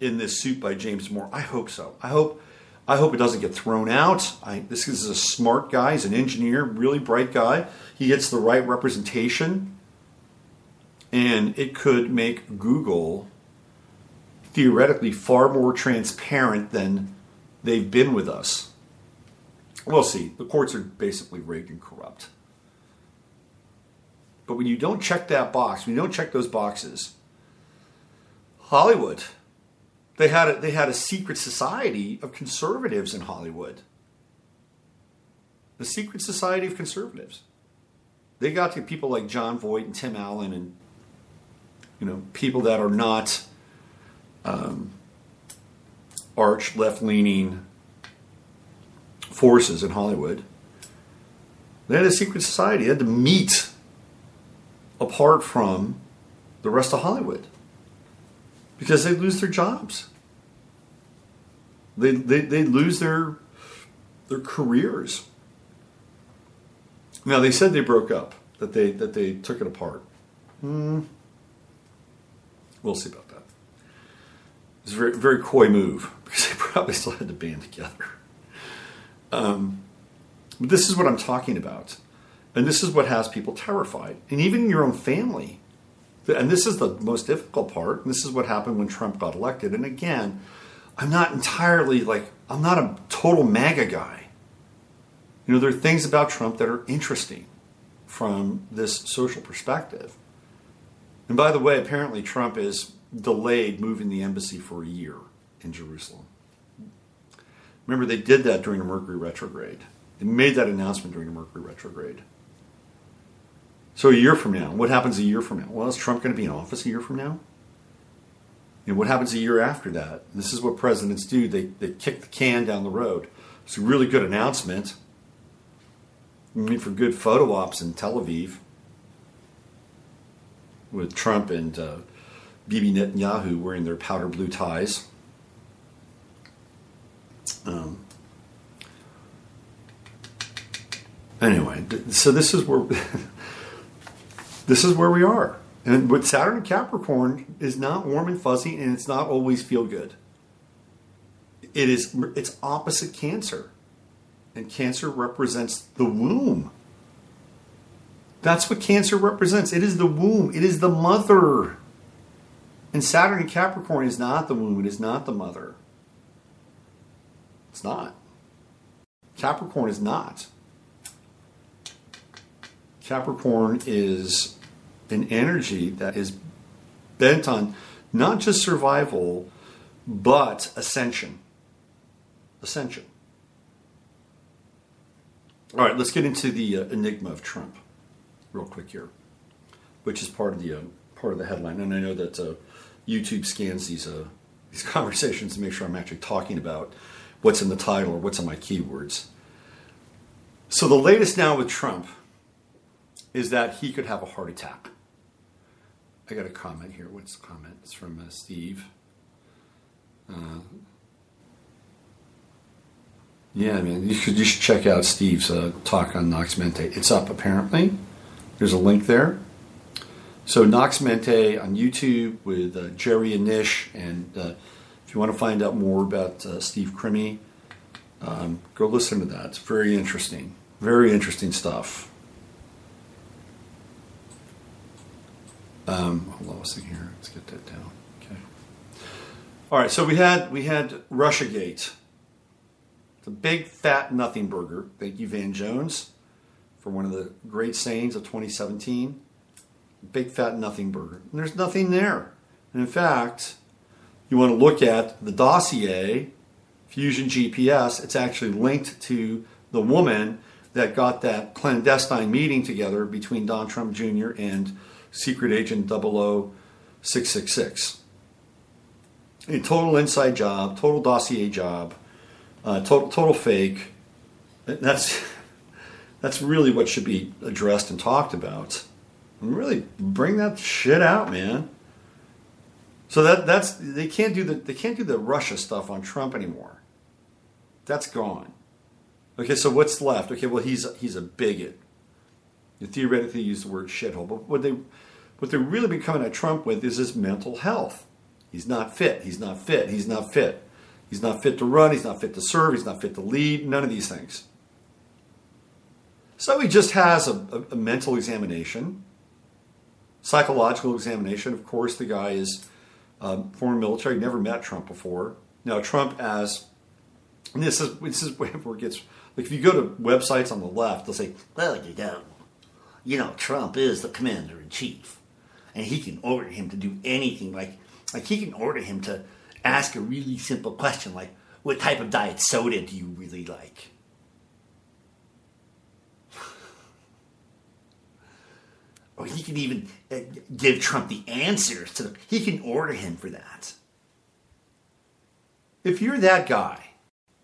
in this suit by James Damore. I hope so. I hope it doesn't get thrown out. This is a smart guy. He's an engineer, really bright guy. He gets the right representation. And it could make Google theoretically far more transparent than they've been with us. We'll see. The courts are basically rigged and corrupt. But when you don't check that box, when you don't check those boxes, Hollywood, they had a secret society of conservatives in Hollywood. The secret society of conservatives. They got to people like John Voight and Tim Allen and people that are not arch left-leaning forces in Hollywood. They had a secret society. They had to meet apart from the rest of Hollywood because they lose their jobs. They lose their careers. Now they said they broke up, that they took it apart. We'll see about that. It's a very, very coy move because they probably still had to band together. But this is what I'm talking about. And this is what has people terrified. And even in your own family. And this is the most difficult part. And this is what happened when Trump got elected. And again, I'm not a total MAGA guy. There are things about Trump that are interesting. from this social perspective. And by the way, apparently Trump is delayed moving the embassy for a year in Jerusalem. Remember, they did that during the Mercury retrograde. They made that announcement during the Mercury retrograde. So a year from now, what happens a year from now? Well, is Trump going to be in office a year from now? And what happens a year after that? This is what presidents do. They kick the can down the road. It's a really good announcement. I mean, for good photo ops in Tel Aviv with Trump and Bibi Netanyahu wearing their powder blue ties. Anyway, so this is where we are. And with Saturn and Capricorn is not warm and fuzzy, and it's not always feel good. It's opposite Cancer. And Cancer represents the womb. That's what Cancer represents. It is the womb. It is the mother. And Saturn and Capricorn is not the womb. It is not the mother. It's not. Capricorn is not. Capricorn is an energy that is bent on not just survival, but ascension. Ascension. All right, let's get into the Enigma of Trump real quick here, which is part of the headline. And I know that YouTube scans these conversations to make sure I'm actually talking about what's in the title or what's in my keywords. So the latest now with Trump is that he could have a heart attack. I got a comment here. What's the comment? It's from Steve. Yeah, man, you should check out Steve's talk on Nox Mente. It's up, apparently. There's a link there. So Nox Mente on YouTube with Jerry and Nish. And if you want to find out more about Steve Crimmy, go listen to that. It's very interesting. Very interesting stuff. Hold on a second here. Let's get that down. Okay. All right, so we had Russiagate. The big fat nothing burger. Thank you, Van Jones, for one of the great sayings of 2017. Big fat nothing burger. And there's nothing there. And in fact, you want to look at the dossier, Fusion GPS. It's actually linked to the woman that got that clandestine meeting together between Don Trump Jr. and Secret Agent 00666. A total inside job, total dossier job. Total fake. That's really what should be addressed and talked about. And really bring that shit out, man. So they can't do the Russia stuff on Trump anymore. That's gone. Okay, so what's left? Okay, well he's a bigot. You theoretically use the word shithole, but what they're really been coming at Trump with is his mental health. He's not fit. He's not fit. He's not fit. He's not fit to run. He's not fit to serve. He's not fit to lead. None of these things. So he just has a mental examination, psychological examination. Of course, the guy is former military. Never met Trump before. Now, Trump as, and this is where it gets, like if you go to websites on the left, they'll say, well, you know, Trump is the commander-in-chief. And he can order him to do anything. Like he can order him to ask a really simple question like, what type of diet soda do you really like? Or he can even give Trump the answers to them. He can order him for that. If you're that guy,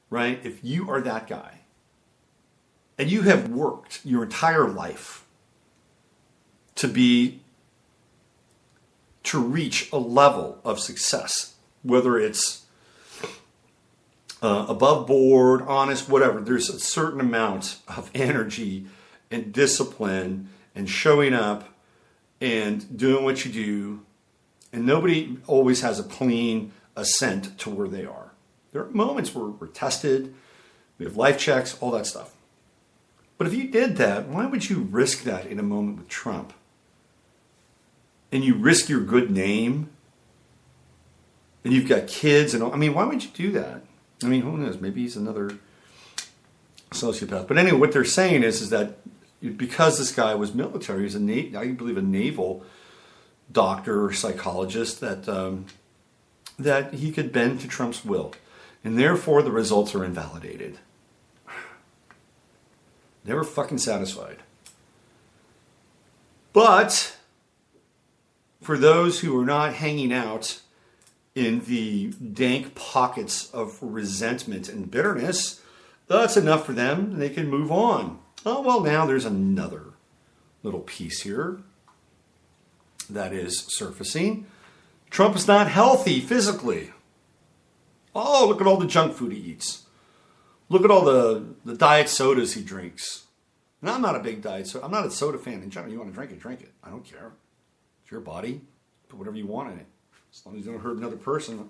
right? If you are that guy, and you have worked your entire life to reach a level of success, whether it's above board, honest, whatever, there's a certain amount of energy and discipline and showing up and doing what you do. And nobody always has a clean ascent to where they are. There are moments where we're tested, we have life checks, all that stuff. But if you did that, why would you risk that in a moment with Trump? And you risk your good name, and you've got kids, and all. I mean, why would you do that? I mean, who knows? Maybe he's another sociopath. But anyway, what they're saying is that because this guy was military, he's I believe a naval doctor or psychologist, that he could bend to Trump's will. And therefore the results are invalidated. Never fucking satisfied. But for those who are not hanging out in the dank pockets of resentment and bitterness, that's enough for them, and they can move on. Oh, well, now there's another little piece here that is surfacing. Trump is not healthy physically. Oh, look at all the junk food he eats. Look at all the diet sodas he drinks. And I'm not a big diet soda. I'm not a soda fan in general. You want to drink it, drink it. I don't care. It's your body. Put whatever you want in it. As long as you don't hurt another person.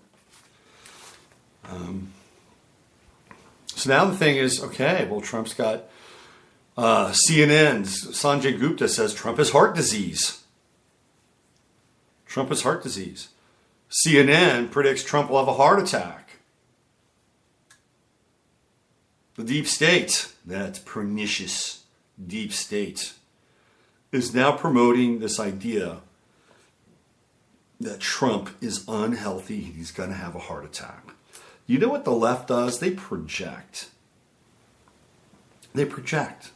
So now the thing is, okay, well, Trump's got CNN's Sanjay Gupta says Trump has heart disease. Trump has heart disease. CNN predicts Trump will have a heart attack. The deep state, that pernicious deep state, is now promoting this idea that Trump is unhealthy and he's going to have a heart attack. You know what the left does? They project. They project.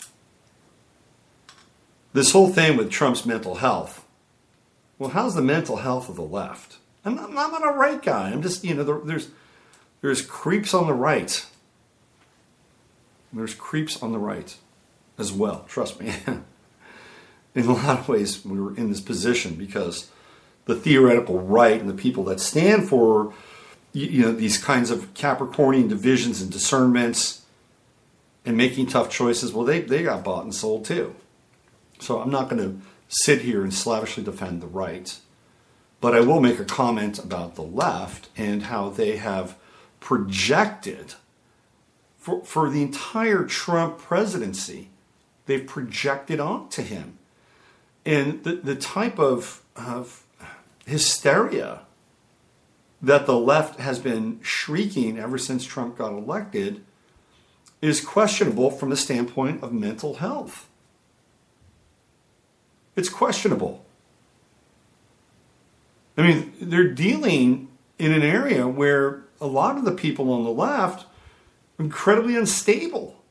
This whole thing with Trump's mental health. Well, how's the mental health of the left? I'm not a right guy. I'm just, there's creeps on the right. There's creeps on the right as well. Trust me. In a lot of ways, we were in this position because the theoretical right and the people that stand for, these kinds of Capricornian divisions and discernments and making tough choices, well, they got bought and sold too. So I'm not going to sit here and slavishly defend the right. But I will make a comment about the left and how they have projected for the entire Trump presidency. They've projected onto him. And the type of hysteria that the left has been shrieking ever since Trump got elected is questionable from the standpoint of mental health. It's questionable. I mean, they're dealing in an area where a lot of the people on the left are incredibly unstable.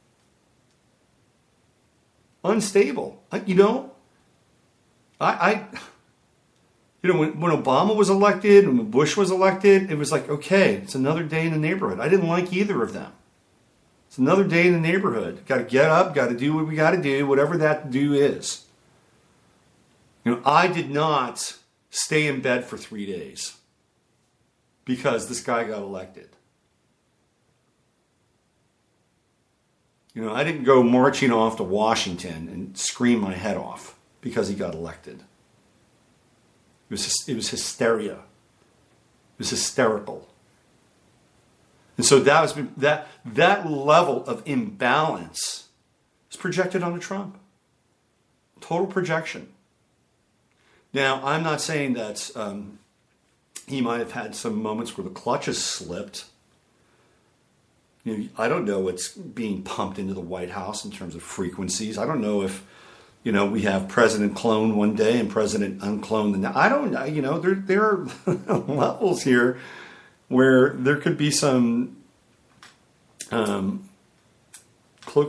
Unstable. When Obama was elected and when Bush was elected, it was like, okay, it's another day in the neighborhood. I didn't like either of them. It's another day in the neighborhood. Got to get up, got to do what we got to do, whatever that do is. I did not stay in bed for 3 days because this guy got elected. I didn't go marching off to Washington and scream my head off because he got elected. It was hysteria. It was hysterical. And so that level of imbalance is projected onto Trump. Total projection. Now, I'm not saying that he might have had some moments where the clutches slipped. I don't know what's being pumped into the White House in terms of frequencies. I don't know if, we have President clone one day and President unclone the next. I don't know. There are levels here where there could be some cloak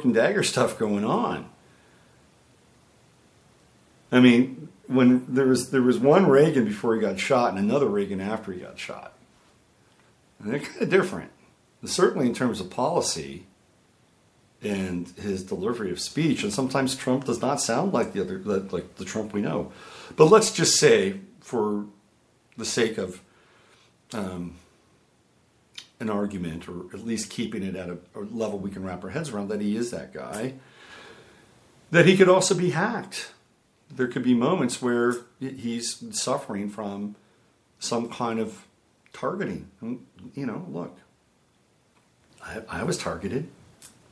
and dagger stuff going on. I mean, when there was one Reagan before he got shot and another Reagan after he got shot. And they're kind of different. Certainly in terms of policy and his delivery of speech. And sometimes Trump does not sound like the Trump we know. But let's just say, for the sake of an argument, or at least keeping it at a level we can wrap our heads around, that he is that guy, that he could also be hacked. There could be moments where he's suffering from some kind of targeting. Look, I was targeted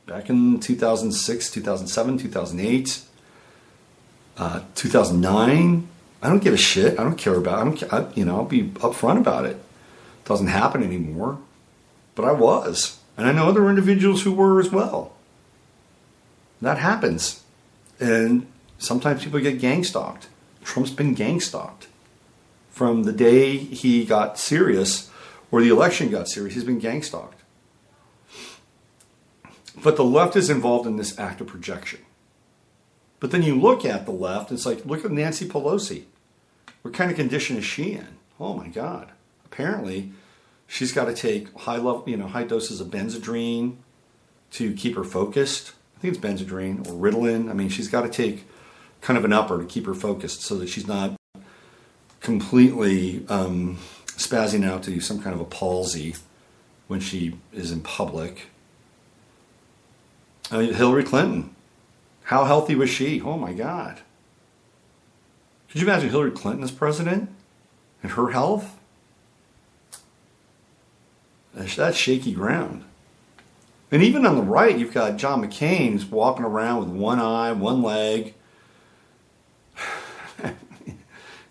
back in 2006, 2007, 2008, 2009. I don't give a shit. I don't care about it. I'll be upfront about it. It doesn't happen anymore. But I was. And I know other individuals who were as well. That happens. And sometimes people get gang stalked. Trump's been gang stalked. From the day he got serious, or the election got serious, he's been gang stalked. But the left is involved in this act of projection. But then you look at the left, it's like, look at Nancy Pelosi. What kind of condition is she in? Oh my God. Apparently, she's got to take high doses of Benzedrine to keep her focused. I think it's Benzedrine or Ritalin. I mean, she's got to take kind of an upper to keep her focused so that she's not completely spazzing out to some kind of a palsy when she is in public. Hillary Clinton. How healthy was she? Oh my God. Could you imagine Hillary Clinton as president and her health? That's shaky ground. And even on the right, you've got John McCain who's walking around with one eye, one leg.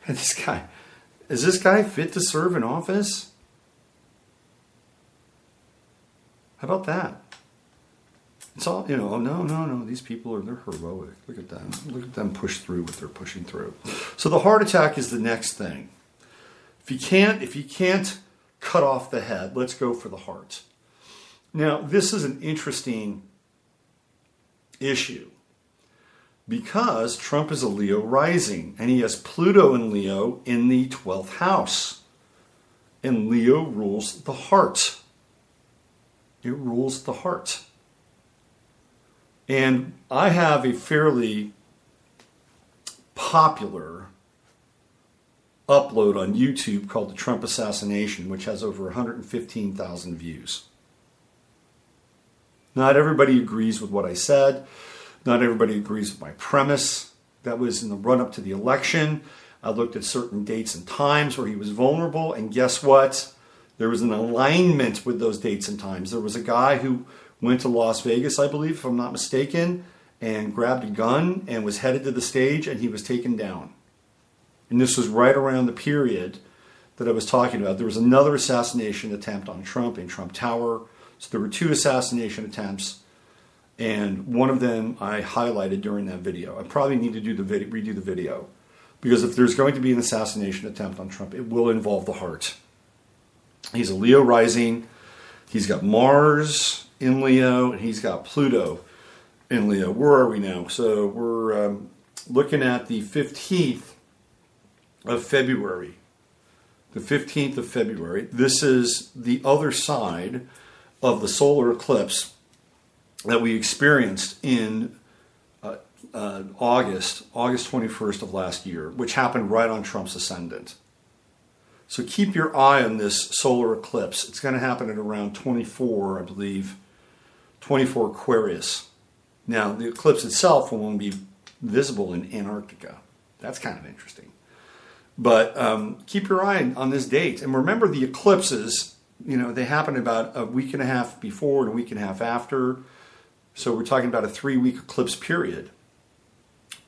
And is this guy fit to serve in office? How about that? It's all, no, these people they're heroic. Look at them. Look at them push through what they're pushing through. So the heart attack is the next thing. If you can't cut off the head, let's go for the heart. Now, this is an interesting issue because Trump is a Leo rising and he has Pluto in Leo in the 12th house. And Leo rules the heart. It rules the heart. And I have a fairly popular upload on YouTube called The Trump Assassination, which has over 115,000 views. Not everybody agrees with what I said. Not everybody agrees with my premise. That was in the run-up to the election. I looked at certain dates and times where he was vulnerable, and guess what? There was an alignment with those dates and times. There was a guy who went to Las Vegas, I believe, if I'm not mistaken, and grabbed a gun and was headed to the stage, and he was taken down. And this was right around the period that I was talking about. There was another assassination attempt on Trump in Trump Tower. So there were 2 assassination attempts, and one of them I highlighted during that video. I probably need to redo the video, because if there's going to be an assassination attempt on Trump, it will involve the heart. He's a Leo rising. He's got Mars in Leo, and he's got Pluto in Leo. Where are we now? So we're looking at the 15th of February. The 15th of February. This is the other side of the solar eclipse that we experienced in August 21st of last year, which happened right on Trump's ascendant. So keep your eye on this solar eclipse. It's going to happen at around 24, I believe, 24 Aquarius. Now, the eclipse itself will only be visible in Antarctica. That's kind of interesting. But keep your eye on this date. And remember, the eclipses, they happen about a week and a half before and a week and a half after. So we're talking about a 3-week eclipse period.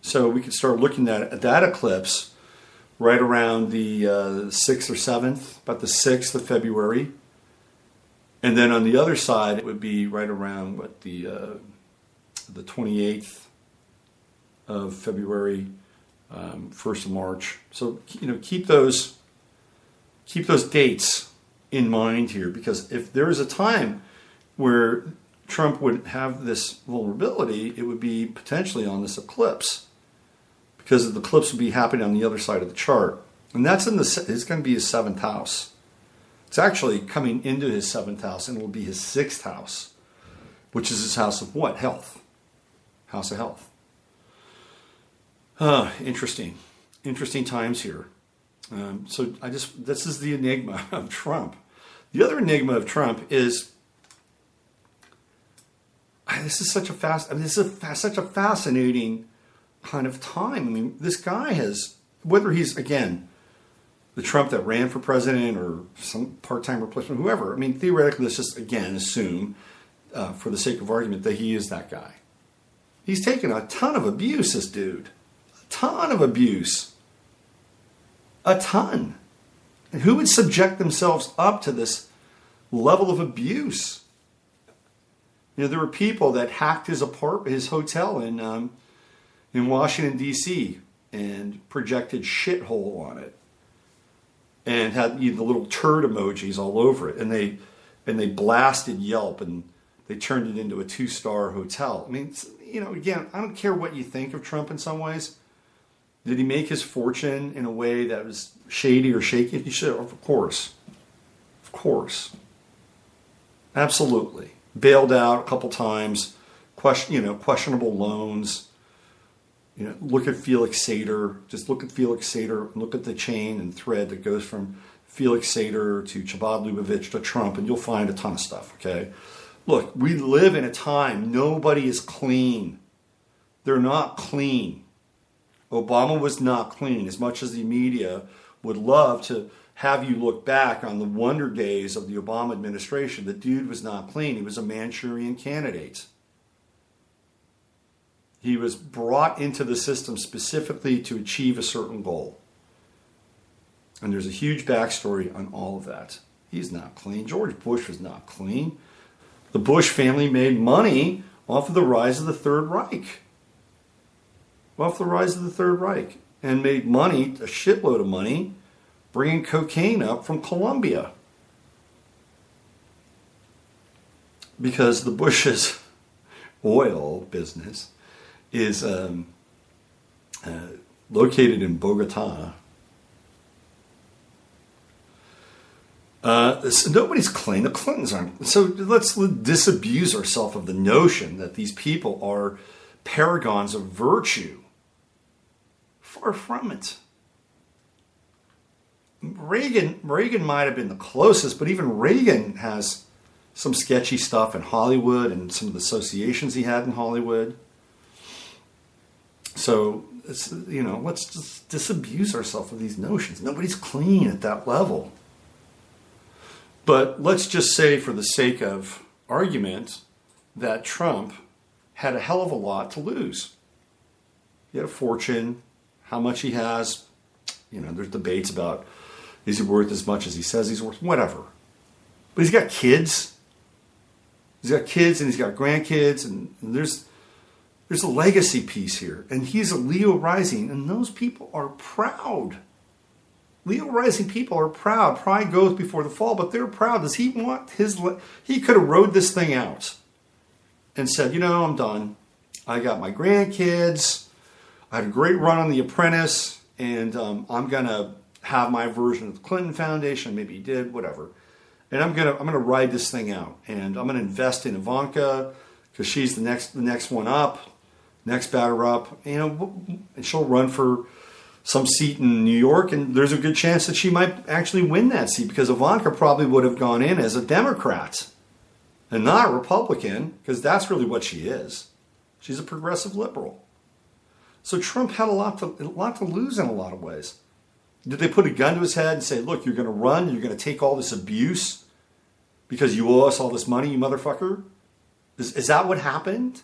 So we could start looking at that eclipse right around the 6th or 7th, about the 6th of February. And then on the other side, it would be right around the 28th of February, 1st of March. So, keep those dates in mind here, because if there is a time where Trump would have this vulnerability, it would be potentially on this eclipse, because the eclipse would be happening on the other side of the chart. And that's it's going to be his 7th house. It's actually coming into his 7th house, and it will be his 6th house, which is his house of what? Health. House of health. Interesting. Interesting times here. This is the enigma of Trump. The other enigma of Trump is, this is such a fascinating kind of time. I mean, this guy has, whether he's, again, the Trump that ran for president or some part-time replacement, whoever, I mean, theoretically, let's just, again, assume, for the sake of argument, that he is that guy. He's taken a ton of abuse, this dude. A ton of abuse. A ton. And who would subject themselves up to this level of abuse? There were people that hacked his hotel in in Washington, D.C., and projected shithole on it, and had the little turd emojis all over it, and they blasted Yelp, and they turned it into a 2-star hotel. I mean, again, I don't care what you think of Trump in some ways. Did he make his fortune in a way that was shady or shaky? He should, of course. Of course. Absolutely. Bailed out a couple times, questionable loans. Look at Felix Sater. Just look at Felix Sater and look at the chain and thread that goes from Felix Sater to Chabad Lubavitch to Trump, and you'll find a ton of stuff, okay? Look, we live in a time, nobody is clean. They're not clean. Obama was not clean, as much as the media would love to have you look back on the wonder days of the Obama administration. The dude was not clean. He was a Manchurian candidate. He was brought into the system specifically to achieve a certain goal. And there's a huge backstory on all of that. He's not clean. George Bush was not clean. The Bush family made money off of the rise of the Third Reich. Off the rise of the Third Reich. And made money, a shitload of money, bringing cocaine up from Colombia. Because the Bush's oil business is located in Bogota. So nobody's clean. The Clintons aren't. So let's disabuse ourselves of the notion that these people are paragons of virtue. Far from it. Reagan might have been the closest, but even Reagan has some sketchy stuff in Hollywood and some of the associations he had in Hollywood. So, let's just disabuse ourselves of these notions. Nobody's clean at that level. But let's just say, for the sake of argument, that Trump had a hell of a lot to lose. He had a fortune. How much he has, there's debates about, is he worth as much as he says he's worth? Whatever. But he's got kids. He's got kids and he's got grandkids, and there's a legacy piece here. And he's a Leo rising, and those people are proud. Leo rising people are proud. Pride goes before the fall, but they're proud. Does he want he could have rode this thing out and said, I'm done. I got my grandkids. I had a great run on The Apprentice, and I'm going to have my version of the Clinton Foundation. Maybe he did, whatever. And I'm gonna ride this thing out, and I'm gonna invest in Ivanka because she's the next one up, next batter up, and she'll run for some seat in New York, and there's a good chance that she might actually win that seat because Ivanka probably would have gone in as a Democrat and not a Republican, because that's really what she is. She's a progressive liberal. So Trump had a lot to lose in a lot of ways. Did they put a gun to his head and say, look, you're going to run, you're going to take all this abuse because you owe us all this money, you motherfucker? Is that what happened?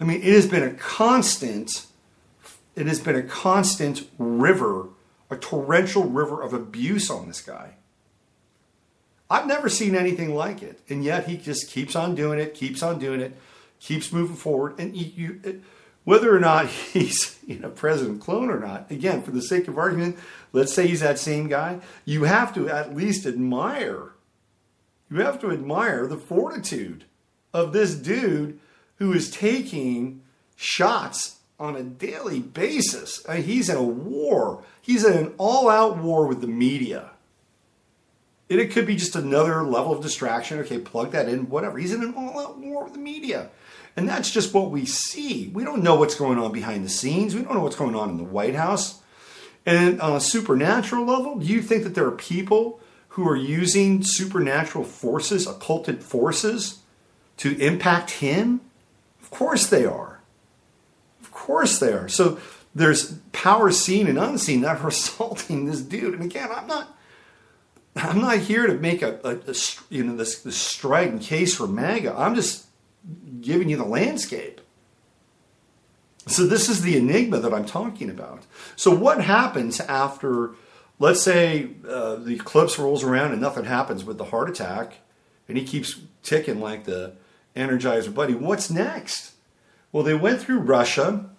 I mean, it has been a constant river, a torrential river of abuse on this guy. I've never seen anything like it. And yet he just keeps on doing it, keeps moving forward. And whether or not he's President clone or not, again, for the sake of argument, let's say he's that same guy, you have to at least admire. You have to admire the fortitude of this dude who is taking shots on a daily basis. I mean, he's in a war. He's in an all-out war with the media. And it could be just another level of distraction. Okay, plug that in, whatever. He's in an all-out war with the media. And that's just what we see. We don't know what's going on behind the scenes. We don't know what's going on in the White House. And on a supernatural level, do you think that there are people who are using supernatural forces, occulted forces, to impact him? Of course they are. Of course they are. So there's power seen and unseen that are assaulting this dude. And again, I'm not here to make this strident case for MAGA. I'm just giving you the landscape. So this is the enigma that I'm talking about. So what happens after, let's say, the eclipse rolls around and nothing happens with the heart attack, and he keeps ticking like the Energizer Bunny? What's next? Well, they went through Russia.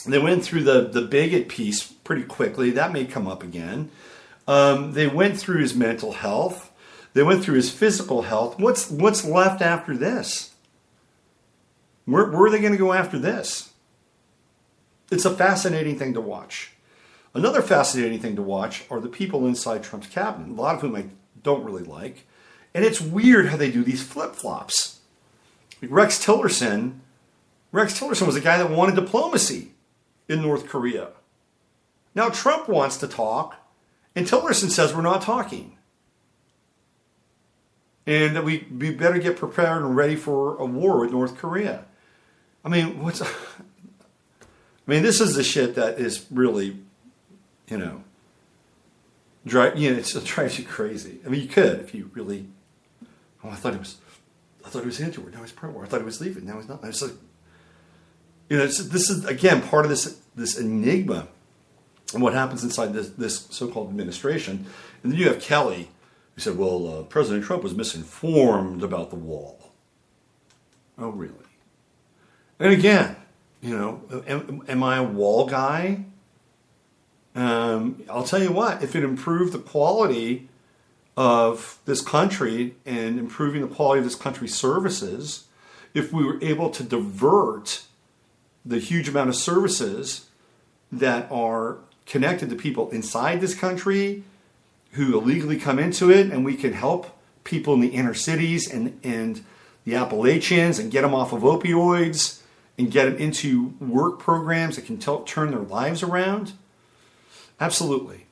They went through the bigot piece pretty quickly. That may come up again. They went through his mental health. They went through his physical health. What's left after this? Where are they going to go after this? It's a fascinating thing to watch. Another fascinating thing to watch are the people inside Trump's cabinet, a lot of whom I don't really like. And it's weird how they do these flip-flops. Like Rex Tillerson was a guy that wanted diplomacy in North Korea. Now Trump wants to talk, and Tillerson says we're not talking. And that we better get prepared and ready for a war with North Korea. I mean, this is the shit that is really, it drives you crazy. I mean, you could if you really. Oh, I thought he was into-war. Now he's pro-war. I thought he was leaving. Now he's not. It's like, this is again part of this enigma and what happens inside this so-called administration. And then you have Kelly, who said, "Well, President Trump was misinformed about the wall." Oh, really? And again, am I a wall guy? I'll tell you what, if it improved the quality of this country and improving the quality of this country's services, if we were able to divert the huge amount of services that are connected to people inside this country who illegally come into it, and we can help people in the inner cities and the Appalachians and get them off of opioids and get them into work programs that can turn their lives around, absolutely.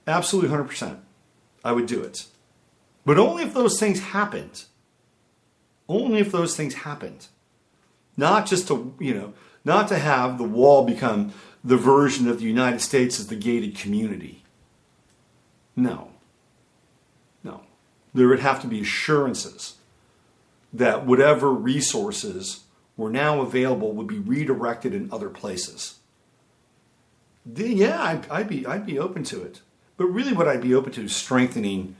Absolutely 100%. I would do it. But only if those things happened. Only if those things happened. Not just to, not to have the wall become the version of the United States as the gated community. No. No. There would have to be assurances that whatever resources were now available would be redirected in other places. Yeah, I'd be open to it. But really what I'd be open to is strengthening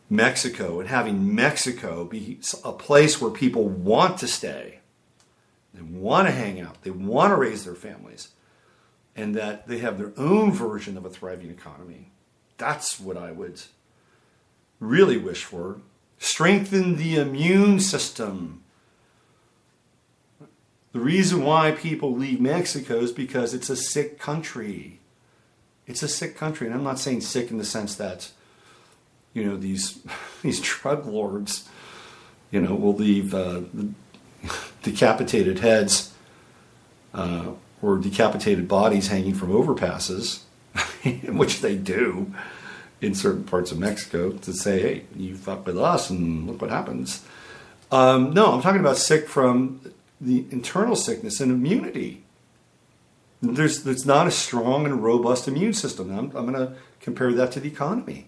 Mexico and having Mexico be a place where people want to stay. They want to hang out. They want to raise their families. And that they have their own version of a thriving economy. That's what I would really wish for. Strengthen the immune system. The reason why people leave Mexico is because it's a sick country. It's a sick country. And I'm not saying sick in the sense that, these drug lords, will leave decapitated heads or decapitated bodies hanging from overpasses, which they do in certain parts of Mexico, to say, hey, you fuck with us and look what happens. No, I'm talking about sick from the internal sickness and immunity. There's not a strong and robust immune system. I'm going to compare that to the economy.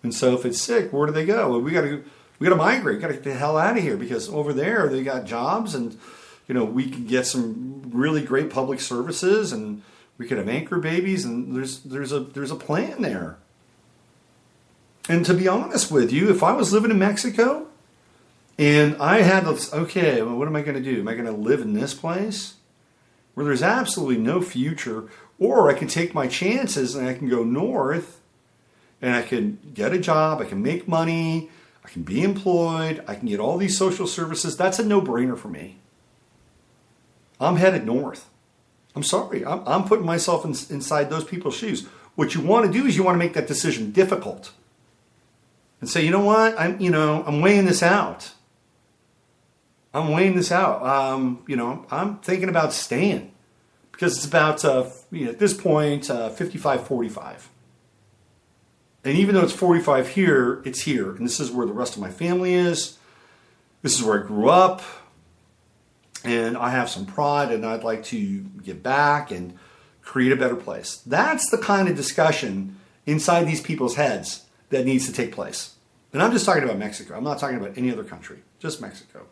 And so if it's sick, where do they go? Well, we got to migrate. We got to get the hell out of here, because over there they got jobs, and we can get some really great public services, and we could have anchor babies, and there's a plan there. And to be honest with you, if I was living in Mexico and I had okay, well, what am I going to do? Am I going to live in this place where there's absolutely no future, or I can take my chances and I can go north and I can get a job, I can make money, I can be employed, I can get all these social services? That's a no-brainer for me. I'm headed north. I'm sorry. I'm putting myself inside those people's shoes. What you want to do is you want to make that decision difficult and say, you know what? I'm weighing this out. I'm weighing this out. I'm thinking about staying, because it's about, at this point, 55-45. And even though it's 45 here, it's here. And this is where the rest of my family is. This is where I grew up. And I have some pride, and I'd like to give back and create a better place. That's the kind of discussion inside these people's heads that needs to take place. And I'm just talking about Mexico. I'm not talking about any other country, just Mexico.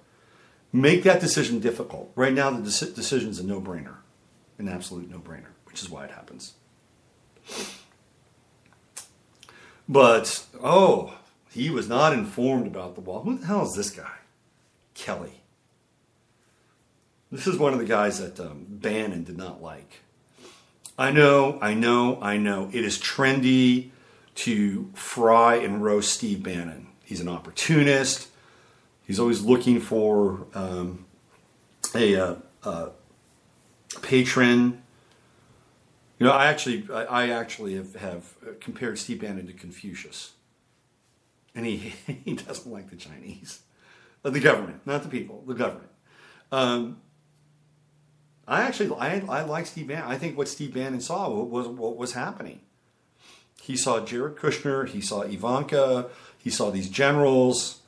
Make that decision difficult. Right now, the decision is a no-brainer, an absolute no-brainer, which is why it happens. But, he was not informed about the wall. Who the hell is this guy? Kelly. This is one of the guys that Bannon did not like. I know. It is trendy to fry and roast Steve Bannon. He's an opportunist. He's always looking for a patron. You know, I actually have compared Steve Bannon to Confucius. And he doesn't like the Chinese. The government, not the people, the government. I like Steve Bannon. I think what Steve Bannon saw was what was happening. He saw Jared Kushner, he saw Ivanka, he saw these generals,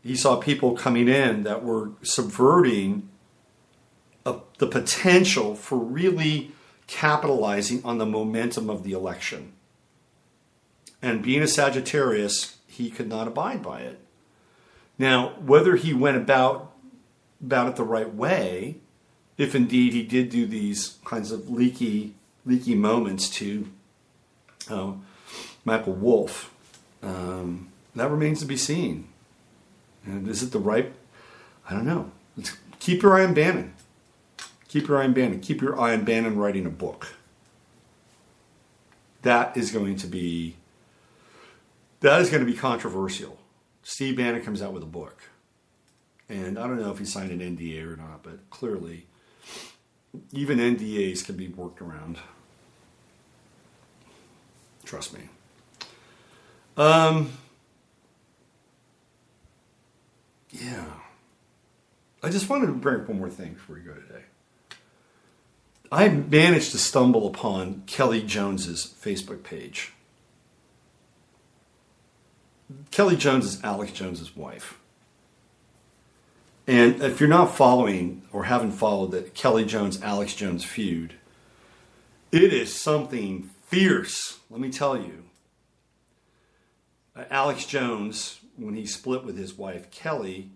he saw people coming in that were subverting the potential for really capitalizing on the momentum of the election. And being a Sagittarius, he could not abide by it. Now, whether he went about it the right way, if indeed he did do these kinds of leaky moments to Michael Wolff, that remains to be seen. And is it the right? I don't know. Keep your eye on Bannon. Keep your eye on Bannon. Keep your eye on Bannon writing a book. That is going to be controversial. Steve Bannon comes out with a book. And I don't know if he signed an NDA or not, but clearly even NDAs can be worked around. Trust me. Yeah. I just wanted to bring up one more thing before we go today. I managed to stumble upon Kelly Jones's Facebook page. Kelly Jones is Alex Jones's wife. And if you're not following or haven't followed the Kelly Jones-Alex Jones feud, it is something fierce, let me tell you. Alex Jones, when he split with his wife Kelly,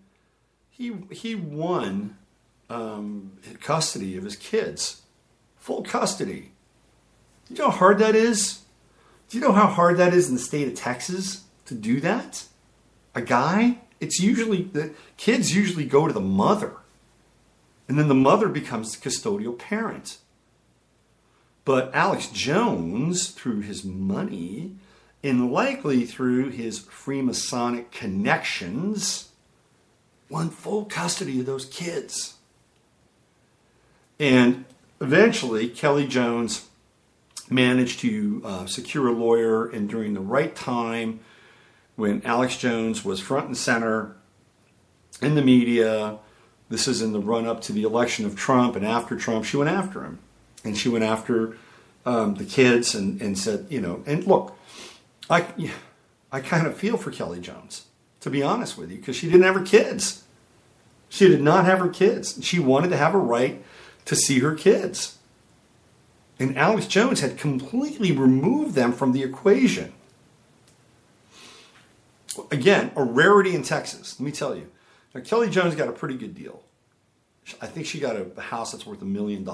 he won custody of his kids. Full custody. Do you know how hard that is? Do you know how hard that is in the state of Texas to do that? A guy? It's usually, the kids usually go to the mother. And then the mother becomes the custodial parent. But Alex Jones, through his money, and likely through his Freemasonic connections, won full custody of those kids. And eventually, Kelly Jones managed to secure a lawyer, and during the right time, when Alex Jones was front and center in the media, this is in the run-up to the election of Trump, and after Trump, she went after him. And she went after the kids and said, you know, and look, I kind of feel for Kelly Jones, to be honest with you, because she didn't have her kids. She did not have her kids. She wanted to have a right to see her kids. And Alex Jones had completely removed them from the equation. Again, a rarity in Texas, let me tell you. Now, Kelly Jones got a pretty good deal. I think she got a house that's worth $1 million,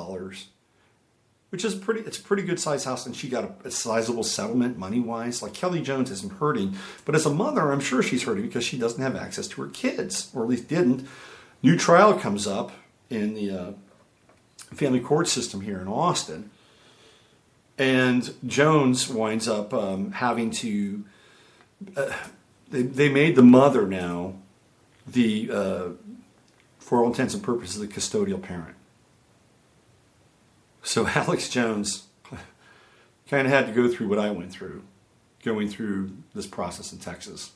which is it's a pretty good sized house, and she got a sizable settlement money-wise. Like, Kelly Jones isn't hurting, but as a mother, I'm sure she's hurting because she doesn't have access to her kids, or at least didn't. New trial comes up in the family court system here in Austin, and Jones winds up having to... They made the mother now for all intents and purposes, the custodial parent. So Alex Jones kind of had to go through what I went through, going through this process in Texas.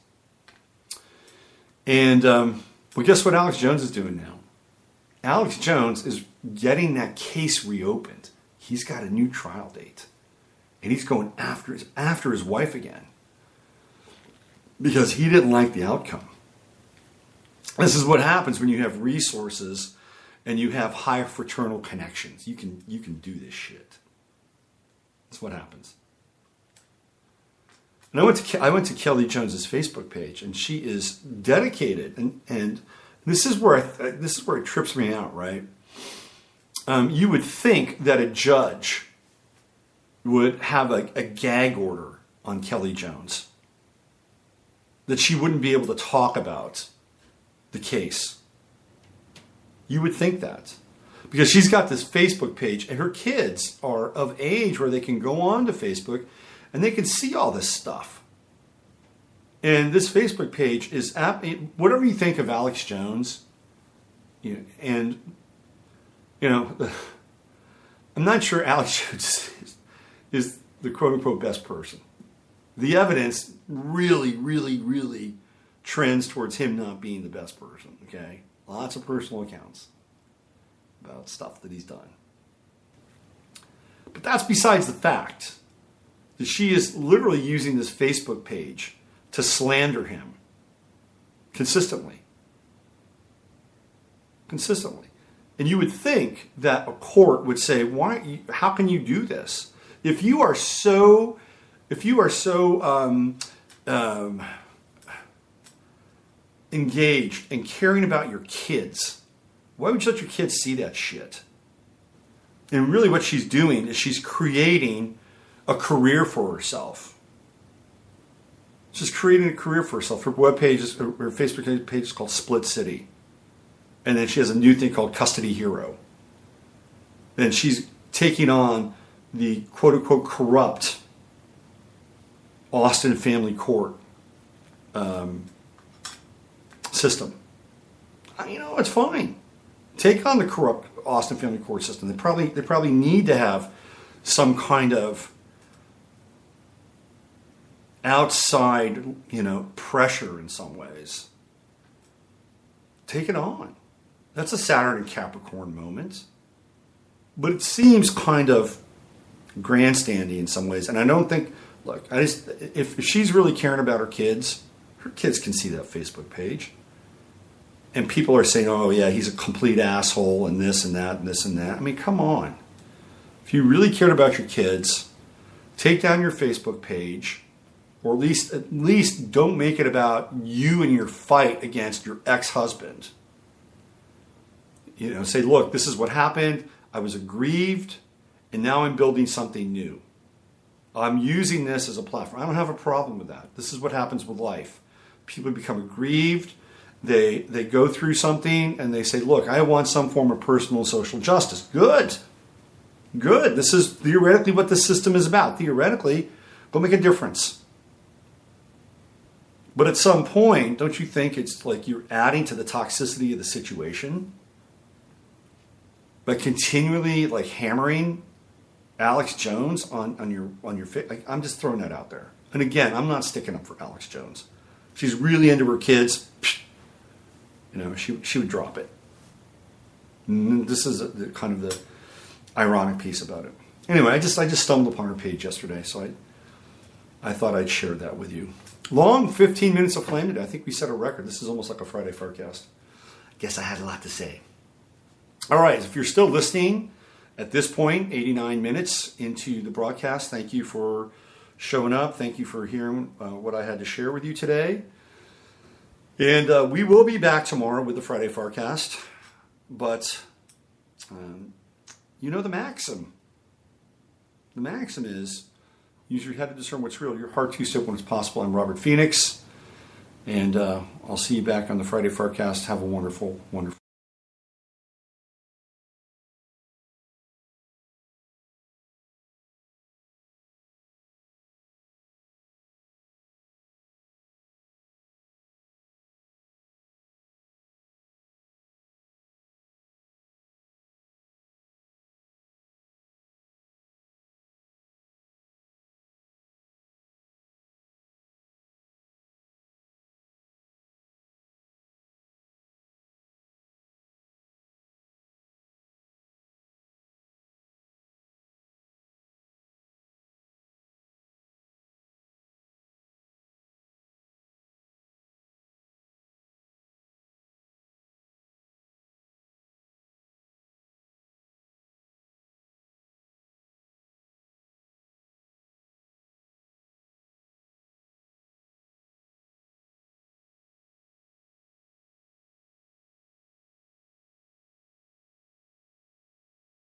And well, guess what Alex Jones is doing now? Alex Jones is getting that case reopened. He's got a new trial date, and he's going after his wife again, because he didn't like the outcome. This is what happens when you have resources and you have high fraternal connections. You can do this shit. That's what happens. And I went to Kelly Jones's Facebook page, and she is dedicated, and this is where it trips me out, right? You would think that a judge would have a gag order on Kelly Jones, that she wouldn't be able to talk about the case. You would think that. Because she's got this Facebook page, and her kids are of age where they can go on to Facebook and they can see all this stuff. And this Facebook page is, whatever you think of Alex Jones, I'm not sure Alex Jones is the quote-unquote best person. The evidence really, really, really trends towards him not being the best person, okay? Lots of personal accounts about stuff that he's done. But that's besides the fact that she is literally using this Facebook page to slander him consistently. Consistently. And you would think that a court would say, how can you do this? If you are so engaged and caring about your kids, why would you let your kids see that shit? And really what she's doing is she's creating a career for herself. She's creating a career for herself. Her webpage, her Facebook page is called Split City. And then she has a new thing called Custody Hero. And she's taking on the quote-unquote corrupt Austin family court system. It's fine. Take on the corrupt Austin family court system. They probably need to have some kind of outside, pressure in some ways. Take it on. That's a Saturn and Capricorn moment. But it seems kind of grandstandy in some ways. And I don't think, if she's really caring about her kids can see that Facebook page. And people are saying, oh yeah, he's a complete asshole and this and that and this and that. I mean, come on. If you really cared about your kids, take down your Facebook page, or at least don't make it about you and your fight against your ex-husband. Say, look, this is what happened. I was aggrieved, and now I'm building something new. I'm using this as a platform. I don't have a problem with that. This is what happens with life. People become aggrieved. They go through something, and they say, look, I want some form of personal and social justice. Good. This is theoretically what the system is about. Theoretically, go make a difference. But at some point, don't you think it's like you're adding to the toxicity of the situation by continually hammering Alex Jones on your face? I'm just throwing that out there. And again, I'm not sticking up for Alex Jones. She's really into her kids. She would drop it. And this is kind of the ironic piece about it. Anyway, I just stumbled upon her page yesterday, so I thought I'd share that with you. Long 15 minutes of flame today. I think we set a record. This is almost like a Friday Forecast. Guess I had a lot to say. All right, if you're still listening at this point, 89 minutes into the broadcast, thank you for showing up. Thank you for hearing what I had to share with you today. And we will be back tomorrow with the Friday Forecast. But the maxim. The maxim is, use your head to discern what's real, your heart to step when it's possible. I'm Robert Phoenix. And I'll see you back on the Friday Forecast. Have a wonderful, wonderful